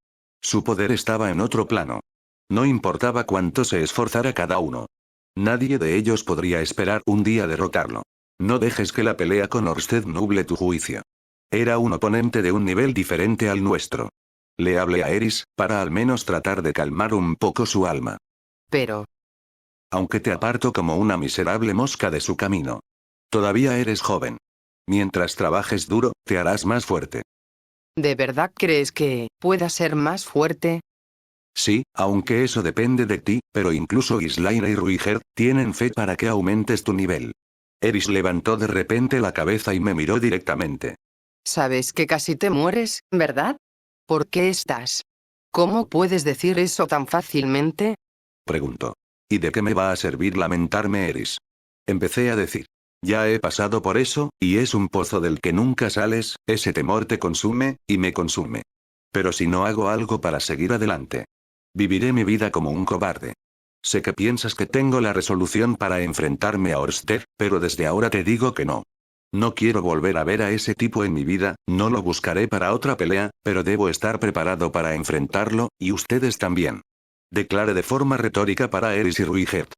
Su poder estaba en otro plano. No importaba cuánto se esforzara cada uno. Nadie de ellos podría esperar un día derrotarlo. No dejes que la pelea con Orsted nuble tu juicio. Era un oponente de un nivel diferente al nuestro. Le hablé a Eris, para al menos tratar de calmar un poco su alma. Pero, Aunque te aparto como una miserable mosca de su camino. Todavía eres joven. Mientras trabajes duro, te harás más fuerte. ¿de verdad crees que pueda ser más fuerte? Sí, aunque eso depende de ti, pero incluso Ghislaine y Ruiger tienen fe para que aumentes tu nivel. Eris levantó de repente la cabeza y me miró directamente. Sabes que casi te mueres, ¿verdad? ¿Por qué estás? ¿Cómo puedes decir eso tan fácilmente? Preguntó. ¿Y de qué me va a servir lamentarme, Eris? Empecé a decir. Ya he pasado por eso, y es un pozo del que nunca sales, ese temor te consume, y me consume. Pero si no hago algo para seguir adelante, viviré mi vida como un cobarde. Sé que piensas que tengo la resolución para enfrentarme a Orsted, pero desde ahora te digo que no. No quiero volver a ver a ese tipo en mi vida, no lo buscaré para otra pelea, pero debo estar preparado para enfrentarlo, y ustedes también. Declaré de forma retórica para Eris y Ruiget.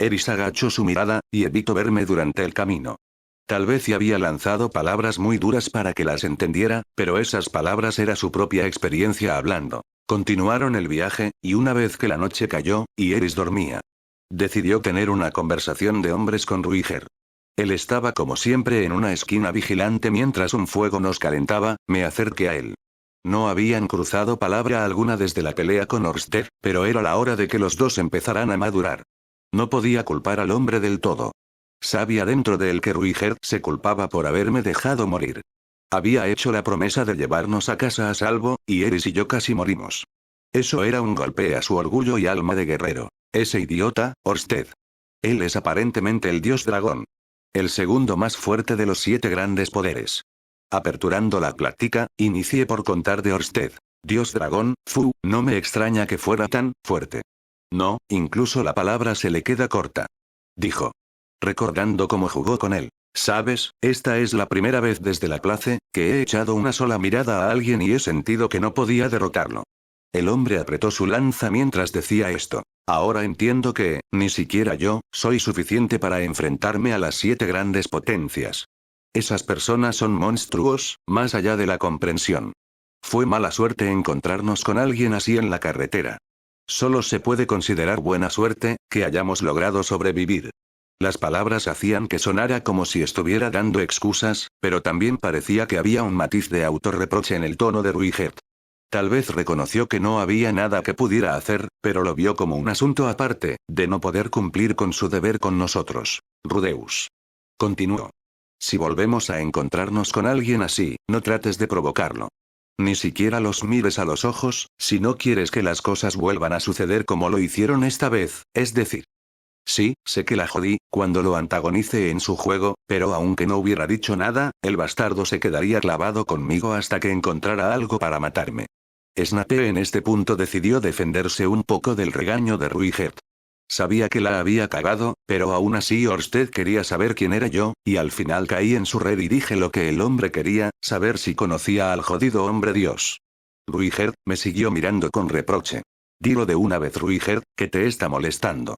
Eris agachó su mirada, y evitó verme durante el camino. Tal vez y había lanzado palabras muy duras para que las entendiera, pero esas palabras era su propia experiencia hablando. Continuaron el viaje, y una vez que la noche cayó, y Eris dormía, decidió tener una conversación de hombres con Ruiger. Él estaba como siempre en una esquina vigilante mientras un fuego nos calentaba, me acerqué a él. No habían cruzado palabra alguna desde la pelea con Orsted, pero era la hora de que los dos empezaran a madurar. No podía culpar al hombre del todo. Sabía dentro de él que Ruiger se culpaba por haberme dejado morir. Había hecho la promesa de llevarnos a casa a salvo, y Eris y yo casi morimos. Eso era un golpe a su orgullo y alma de guerrero. Ese idiota, Orsted. Él es aparentemente el dios dragón. El segundo más fuerte de los 7 grandes poderes. Aperturando la plática, inicié por contar de Orsted. Dios dragón, no me extraña que fuera tan fuerte. No, incluso la palabra se le queda corta. Dijo. Recordando cómo jugó con él. Sabes, esta es la primera vez desde la clase, que he echado una sola mirada a alguien y he sentido que no podía derrotarlo. El hombre apretó su lanza mientras decía esto. Ahora entiendo que, ni siquiera yo, soy suficiente para enfrentarme a las 7 grandes potencias. Esas personas son monstruos, más allá de la comprensión. Fue mala suerte encontrarnos con alguien así en la carretera. Solo se puede considerar buena suerte, que hayamos logrado sobrevivir. Las palabras hacían que sonara como si estuviera dando excusas, pero también parecía que había un matiz de autorreproche en el tono de Ruiget. Tal vez reconoció que no había nada que pudiera hacer, pero lo vio como un asunto aparte, de no poder cumplir con su deber con nosotros. Rudeus. Continuó. Si volvemos a encontrarnos con alguien así, no trates de provocarlo. Ni siquiera los mires a los ojos, si no quieres que las cosas vuelvan a suceder como lo hicieron esta vez, es decir. Sí, sé que la jodí, cuando lo antagonice en su juego, pero aunque no hubiera dicho nada, el bastardo se quedaría clavado conmigo hasta que encontrara algo para matarme. Snape en este punto decidió defenderse un poco del regaño de Ruigert. Sabía que la había cagado, pero aún así Orsted quería saber quién era yo, y al final caí en su red y dije lo que el hombre quería, saber si conocía al jodido hombre Dios. Ruigert me siguió mirando con reproche. Dilo de una vez, Ruigert, que te está molestando.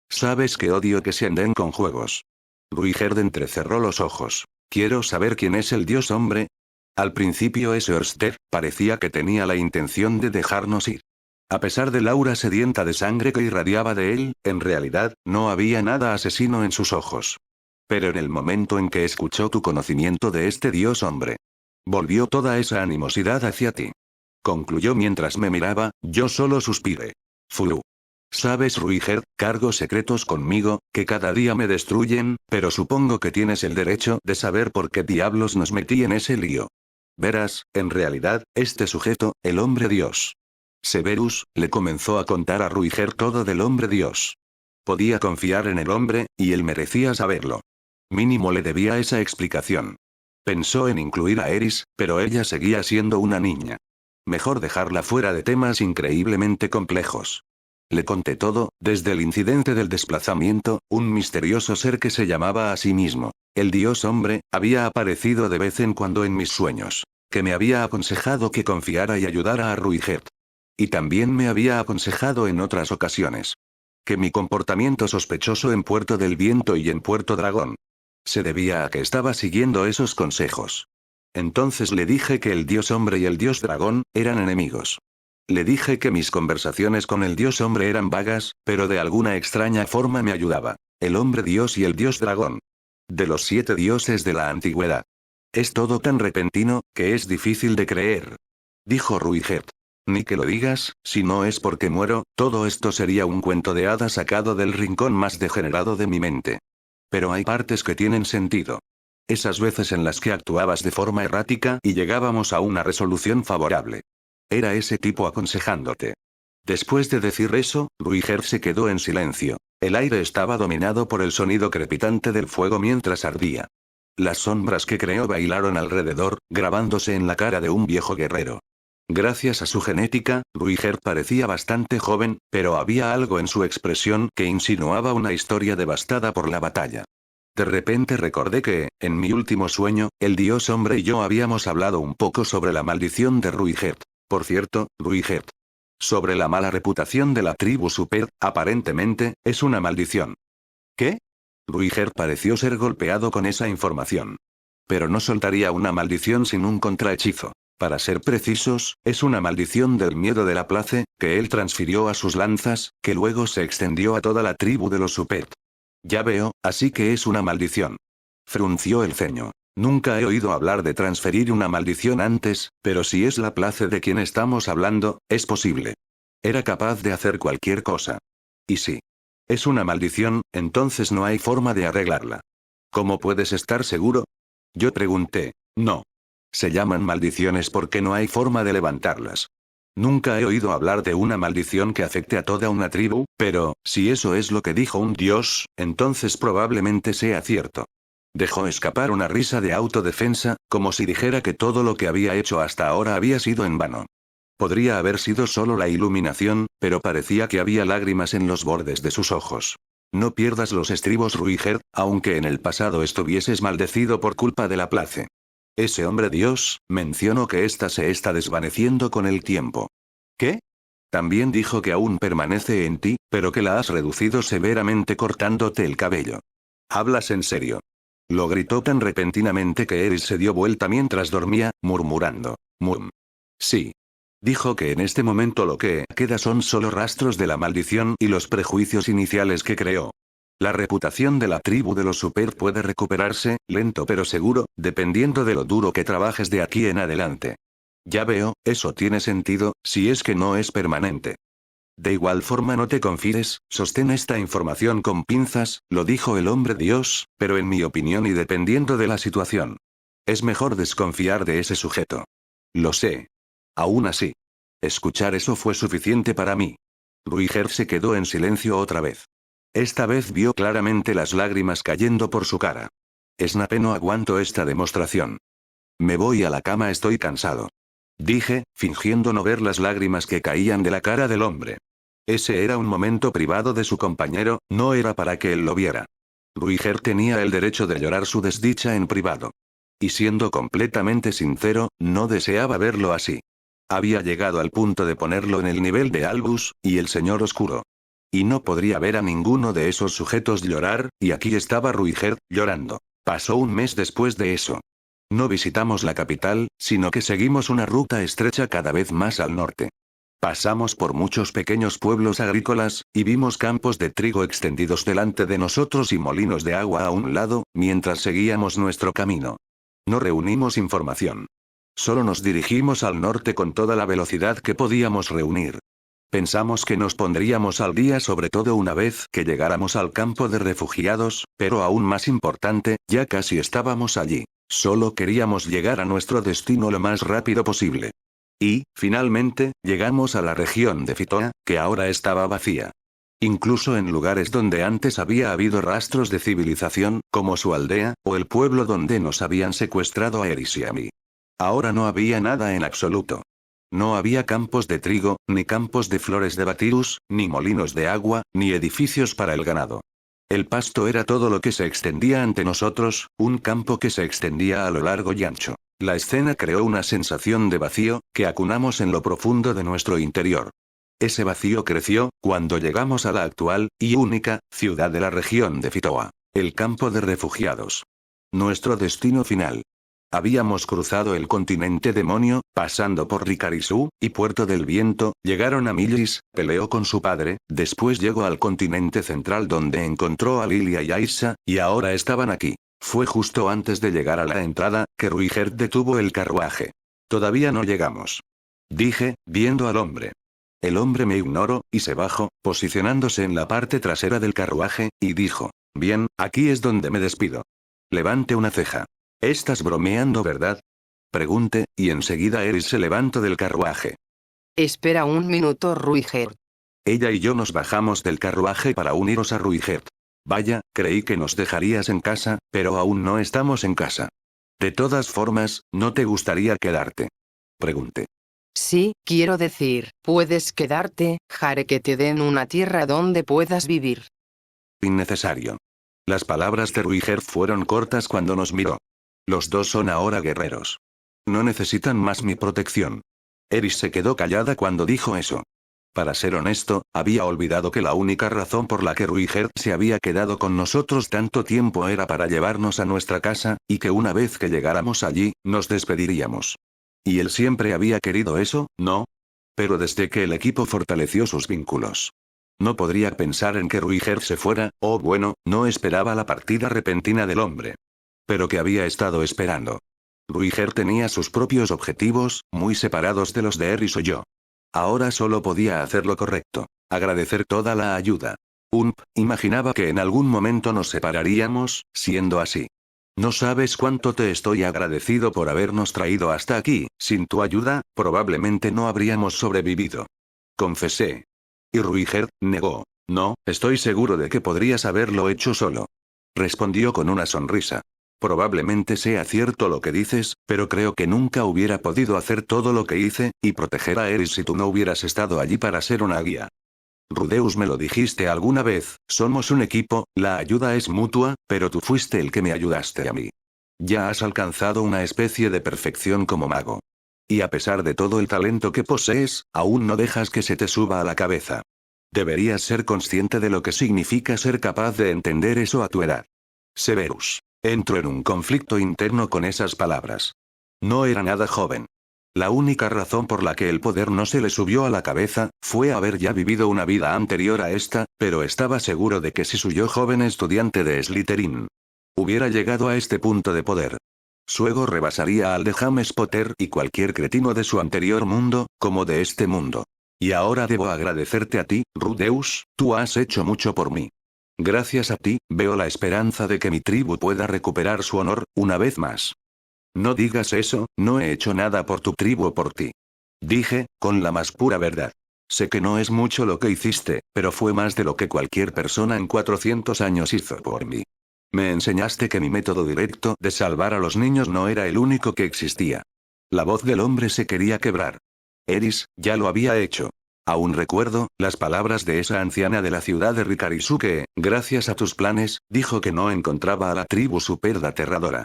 Sabes que odio que se anden con juegos. Ruigert entrecerró los ojos. Quiero saber quién es el Dios hombre. Al principio ese Orsted parecía que tenía la intención de dejarnos ir. A pesar del aura sedienta de sangre que irradiaba de él, en realidad, no había nada asesino en sus ojos. Pero en el momento en que escuchó tu conocimiento de este Dios hombre, volvió toda esa animosidad hacia ti. Concluyó mientras me miraba, yo solo suspiré. Fulu. Sabes, Ruigert, cargo secretos conmigo, que cada día me destruyen, pero supongo que tienes el derecho de saber por qué diablos nos metí en ese lío. Verás, en realidad, este sujeto, el hombre Dios. Severus, le comenzó a contar a Ruigert todo del hombre Dios. Podía confiar en el hombre, y él merecía saberlo. Mínimo le debía esa explicación. Pensó en incluir a Eris, pero ella seguía siendo una niña. Mejor dejarla fuera de temas increíblemente complejos. Le conté todo, desde el incidente del desplazamiento, un misterioso ser que se llamaba a sí mismo, el Dios hombre, había aparecido de vez en cuando en mis sueños, que me había aconsejado que confiara y ayudara a Ruigert. Y también me había aconsejado en otras ocasiones que mi comportamiento sospechoso en Puerto del Viento y en Puerto Dragón se debía a que estaba siguiendo esos consejos. Entonces le dije que el Dios hombre y el Dios dragón eran enemigos. Le dije que mis conversaciones con el Dios hombre eran vagas, pero de alguna extraña forma me ayudaba. El hombre Dios y el Dios dragón. De los 7 dioses de la antigüedad. Es todo tan repentino, que es difícil de creer. Dijo Ruigert. Ni que lo digas, si no es porque muero, todo esto sería un cuento de hadas sacado del rincón más degenerado de mi mente. Pero hay partes que tienen sentido. Esas veces en las que actuabas de forma errática y llegábamos a una resolución favorable. Era ese tipo aconsejándote. Después de decir eso, Ruigert se quedó en silencio. El aire estaba dominado por el sonido crepitante del fuego mientras ardía. Las sombras que creó bailaron alrededor, grabándose en la cara de un viejo guerrero. Gracias a su genética, Ruigert parecía bastante joven, pero había algo en su expresión que insinuaba una historia devastada por la batalla. De repente recordé que, en mi último sueño, el Dios hombre y yo habíamos hablado un poco sobre la maldición de Ruigert. Por cierto, Ruigert. Sobre la mala reputación de la tribu Super, aparentemente, es una maldición. ¿Qué? Ruigert pareció ser golpeado con esa información. Pero no soltaría una maldición sin un contrahechizo. Para ser precisos, es una maldición del miedo de la place, que él transfirió a sus lanzas, que luego se extendió a toda la tribu de los Supert. Ya veo, así que es una maldición. Frunció el ceño. Nunca he oído hablar de transferir una maldición antes, pero si es la place de quien estamos hablando, es posible. Era capaz de hacer cualquier cosa. Y si es una maldición, entonces no hay forma de arreglarla. ¿Cómo puedes estar seguro? Yo pregunté. No. Se llaman maldiciones porque no hay forma de levantarlas. Nunca he oído hablar de una maldición que afecte a toda una tribu, pero, si eso es lo que dijo un dios, entonces probablemente sea cierto. Dejó escapar una risa de autodefensa, como si dijera que todo lo que había hecho hasta ahora había sido en vano. Podría haber sido solo la iluminación, pero parecía que había lágrimas en los bordes de sus ojos. No pierdas los estribos, Ruigert, aunque en el pasado estuvieses maldecido por culpa de la place. Ese hombre Dios, mencionó que ésta se está desvaneciendo con el tiempo. ¿Qué? También dijo que aún permanece en ti, pero que la has reducido severamente cortándote el cabello. ¿Hablas en serio? Lo gritó tan repentinamente que Eris se dio vuelta mientras dormía, murmurando. Sí. Dijo que en este momento lo que queda son solo rastros de la maldición y los prejuicios iniciales que creó. La reputación de la tribu de los Super puede recuperarse, lento pero seguro, dependiendo de lo duro que trabajes de aquí en adelante. Ya veo, eso tiene sentido, si es que no es permanente. De igual forma no te confíes, sostén esta información con pinzas, lo dijo el hombre Dios, pero en mi opinión y dependiendo de la situación. Es mejor desconfiar de ese sujeto. Lo sé. Aún así. Escuchar eso fue suficiente para mí. Ruiger se quedó en silencio otra vez. Esta vez vio claramente las lágrimas cayendo por su cara. Snape, no aguanto esta demostración. Me voy a la cama, estoy cansado. Dije, fingiendo no ver las lágrimas que caían de la cara del hombre. Ese era un momento privado de su compañero, no era para que él lo viera. Ruiger tenía el derecho de llorar su desdicha en privado. Y siendo completamente sincero, no deseaba verlo así. Había llegado al punto de ponerlo en el nivel de Albus, y el Señor Oscuro. Y no podría ver a ninguno de esos sujetos llorar, y aquí estaba Ruiger, llorando. Pasó un mes después de eso. No visitamos la capital, sino que seguimos una ruta estrecha cada vez más al norte. Pasamos por muchos pequeños pueblos agrícolas, y vimos campos de trigo extendidos delante de nosotros y molinos de agua a un lado, mientras seguíamos nuestro camino. No reunimos información. Solo nos dirigimos al norte con toda la velocidad que podíamos reunir. Pensamos que nos pondríamos al día, sobre todo una vez que llegáramos al campo de refugiados, pero aún más importante, ya casi estábamos allí. Solo queríamos llegar a nuestro destino lo más rápido posible. Y, finalmente, llegamos a la región de Fitoa, que ahora estaba vacía. Incluso en lugares donde antes había habido rastros de civilización, como su aldea, o el pueblo donde nos habían secuestrado a Eris y a mí. Ahora no había nada en absoluto. No había campos de trigo, ni campos de flores de batirus, ni molinos de agua, ni edificios para el ganado. El pasto era todo lo que se extendía ante nosotros, un campo que se extendía a lo largo y ancho. La escena creó una sensación de vacío, que acunamos en lo profundo de nuestro interior. Ese vacío creció, cuando llegamos a la actual, y única, ciudad de la región de Fitoa. El campo de refugiados. Nuestro destino final. Habíamos cruzado el continente demonio, pasando por Ricarisu, y Puerto del Viento, llegaron a Millis, peleó con su padre, después llegó al continente central donde encontró a Lilia y Aisa, y ahora estaban aquí. Fue justo antes de llegar a la entrada, que Ruiger detuvo el carruaje. Todavía no llegamos. Dije, viendo al hombre. El hombre me ignoró, y se bajó, posicionándose en la parte trasera del carruaje, y dijo, bien, aquí es donde me despido. Levante una ceja. ¿Estás bromeando, verdad? Pregunté, y enseguida Eris se levantó del carruaje. Espera un minuto, Ruiger. Ella y yo nos bajamos del carruaje para unirnos a Ruiger. Vaya, creí que nos dejarías en casa, pero aún no estamos en casa. De todas formas, ¿no te gustaría quedarte? Pregunté. Sí, quiero decir, puedes quedarte, Jare, que te den una tierra donde puedas vivir. Innecesario. Las palabras de Ruiger fueron cortas cuando nos miró. Los dos son ahora guerreros. No necesitan más mi protección. Eris se quedó callada cuando dijo eso. Para ser honesto, había olvidado que la única razón por la que Ruiger se había quedado con nosotros tanto tiempo era para llevarnos a nuestra casa, y que una vez que llegáramos allí, nos despediríamos. Y él siempre había querido eso, ¿no? Pero desde que el equipo fortaleció sus vínculos. No podría pensar en que Ruiger se fuera, o bueno, no esperaba la partida repentina del hombre. Pero que había estado esperando. Ruiger tenía sus propios objetivos, muy separados de los de Eris o yo. Ahora solo podía hacer lo correcto. Agradecer toda la ayuda. Imaginaba que en algún momento nos separaríamos, siendo así. No sabes cuánto te estoy agradecido por habernos traído hasta aquí, sin tu ayuda, probablemente no habríamos sobrevivido. Confesé. Y Ruiger negó. No, estoy seguro de que podrías haberlo hecho solo. Respondió con una sonrisa. Probablemente sea cierto lo que dices, pero creo que nunca hubiera podido hacer todo lo que hice, y proteger a Eris si tú no hubieras estado allí para ser una guía. Rudeus, me lo dijiste alguna vez, somos un equipo, la ayuda es mutua, pero tú fuiste el que me ayudaste a mí. Ya has alcanzado una especie de perfección como mago. Y a pesar de todo el talento que posees, aún no dejas que se te suba a la cabeza. Deberías ser consciente de lo que significa ser capaz de entender eso a tu edad. Severus. Entró en un conflicto interno con esas palabras. No era nada joven. La única razón por la que el poder no se le subió a la cabeza, fue haber ya vivido una vida anterior a esta, pero estaba seguro de que si su yo joven estudiante de Slytherin hubiera llegado a este punto de poder, su ego rebasaría al de James Potter y cualquier cretino de su anterior mundo, como de este mundo. Y ahora debo agradecerte a ti, Rudeus, tú has hecho mucho por mí. Gracias a ti, veo la esperanza de que mi tribu pueda recuperar su honor, una vez más. No digas eso, no he hecho nada por tu tribu o por ti. Dije, con la más pura verdad. Sé que no es mucho lo que hiciste, pero fue más de lo que cualquier persona en 400 años hizo por mí. Me enseñaste que mi método directo de salvar a los niños no era el único que existía. La voz del hombre se quería quebrar. Eris, ya lo había hecho. Aún recuerdo las palabras de esa anciana de la ciudad de Rikarisu que, gracias a tus planes, dijo que no encontraba a la tribu super aterradora.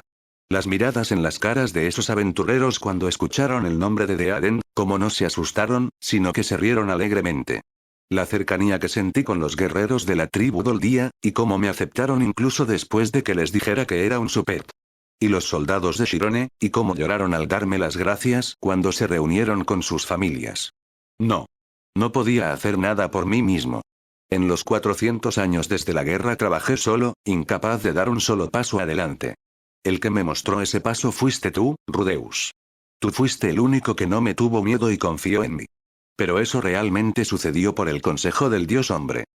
Las miradas en las caras de esos aventureros cuando escucharon el nombre de Dearen, como no se asustaron, sino que se rieron alegremente. La cercanía que sentí con los guerreros de la tribu Doldía, y cómo me aceptaron incluso después de que les dijera que era un supet. Y los soldados de Shirone, y cómo lloraron al darme las gracias cuando se reunieron con sus familias. No. No podía hacer nada por mí mismo. En los 400 años desde la guerra trabajé solo, incapaz de dar un solo paso adelante. El que me mostró ese paso fuiste tú, Rudeus. Tú fuiste el único que no me tuvo miedo y confió en mí. Pero eso realmente sucedió por el consejo del dios hombre.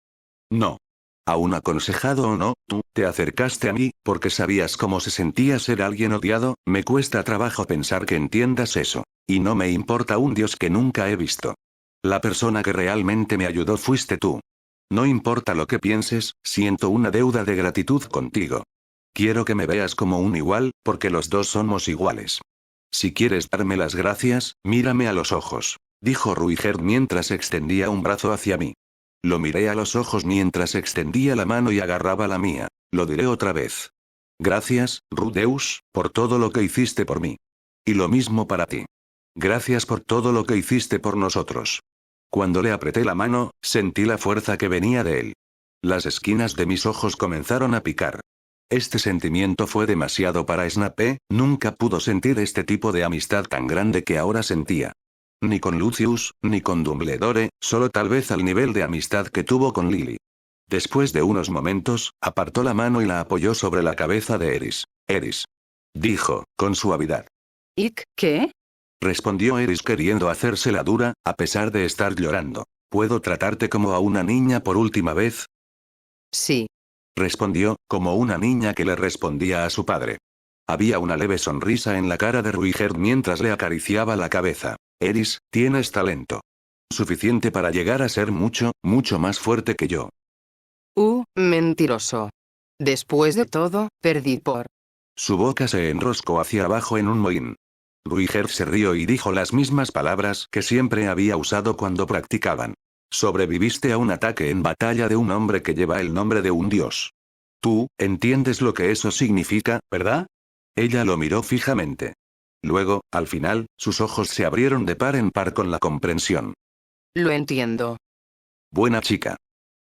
No. Aún aconsejado o no, tú te acercaste a mí, porque sabías cómo se sentía ser alguien odiado. Me cuesta trabajo pensar que entiendas eso. Y no me importa un dios que nunca he visto. La persona que realmente me ayudó fuiste tú. No importa lo que pienses, siento una deuda de gratitud contigo. Quiero que me veas como un igual, porque los dos somos iguales. Si quieres darme las gracias, mírame a los ojos, dijo Ruigerd mientras extendía un brazo hacia mí. Lo miré a los ojos mientras extendía la mano y agarraba la mía. Lo diré otra vez. Gracias, Rudeus, por todo lo que hiciste por mí. Y lo mismo para ti. Gracias por todo lo que hiciste por nosotros. Cuando le apreté la mano, sentí la fuerza que venía de él. Las esquinas de mis ojos comenzaron a picar. Este sentimiento fue demasiado para Snape, nunca pudo sentir este tipo de amistad tan grande que ahora sentía. Ni con Lucius, ni con Dumbledore, solo tal vez al nivel de amistad que tuvo con Lily. Después de unos momentos, apartó la mano y la apoyó sobre la cabeza de Eris. Eris. Dijo, con suavidad. ¿Ick, qué? Respondió Eris queriendo hacerse la dura, a pesar de estar llorando. ¿Puedo tratarte como a una niña por última vez? Sí. Respondió, como una niña que le respondía a su padre. Había una leve sonrisa en la cara de Ruigerd mientras le acariciaba la cabeza. Eris, tienes talento. Suficiente para llegar a ser mucho, mucho más fuerte que yo. Mentiroso. Después de todo, perdí por... Su boca se enroscó hacia abajo en un mohín. Ruigerd se rió y dijo las mismas palabras que siempre había usado cuando practicaban. Sobreviviste a un ataque en batalla de un hombre que lleva el nombre de un dios. Tú, entiendes lo que eso significa, ¿verdad? Ella lo miró fijamente. Luego, al final, sus ojos se abrieron de par en par con la comprensión. Lo entiendo. Buena chica.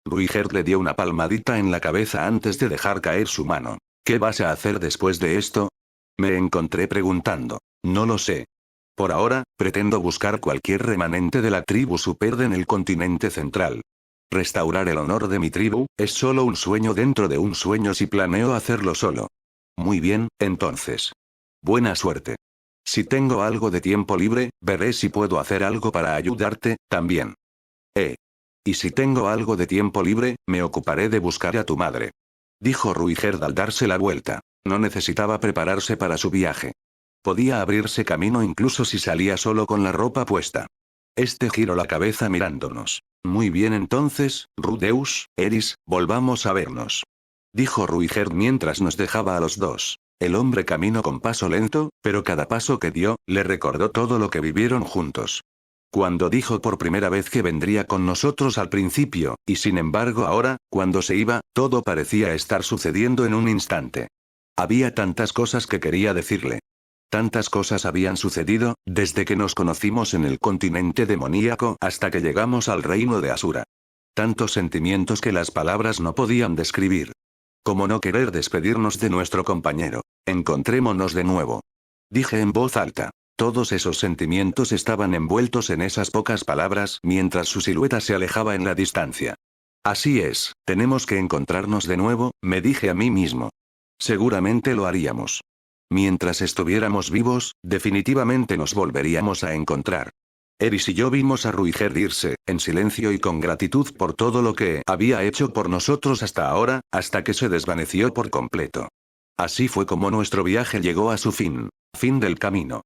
Ruigerd le dio una palmadita en la cabeza antes de dejar caer su mano. ¿Qué vas a hacer después de esto? Me encontré preguntando. No lo sé. Por ahora, pretendo buscar cualquier remanente de la tribu Super en el continente central. Restaurar el honor de mi tribu, es solo un sueño dentro de un sueño si planeo hacerlo solo. Muy bien, entonces. Buena suerte. Si tengo algo de tiempo libre, veré si puedo hacer algo para ayudarte, también. Y si tengo algo de tiempo libre, me ocuparé de buscar a tu madre. Dijo Ruigerd al darse la vuelta. No necesitaba prepararse para su viaje. Podía abrirse camino incluso si salía solo con la ropa puesta. Este giró la cabeza mirándonos. Muy bien entonces, Rudeus, Eris, volvamos a vernos. Dijo Ruigerd mientras nos dejaba a los dos. El hombre caminó con paso lento, pero cada paso que dio, le recordó todo lo que vivieron juntos. Cuando dijo por primera vez que vendría con nosotros al principio, y sin embargo ahora, cuando se iba, todo parecía estar sucediendo en un instante. Había tantas cosas que quería decirle. Tantas cosas habían sucedido, desde que nos conocimos en el continente demoníaco hasta que llegamos al reino de Asura. Tantos sentimientos que las palabras no podían describir. Como no querer despedirnos de nuestro compañero. Encontrémonos de nuevo. Dije en voz alta. Todos esos sentimientos estaban envueltos en esas pocas palabras mientras su silueta se alejaba en la distancia. Así es, tenemos que encontrarnos de nuevo, me dije a mí mismo. Seguramente lo haríamos. Mientras estuviéramos vivos, definitivamente nos volveríamos a encontrar. Eris y yo vimos a Ruiger irse, en silencio y con gratitud por todo lo que había hecho por nosotros hasta ahora, hasta que se desvaneció por completo. Así fue como nuestro viaje llegó a su fin. Fin del camino.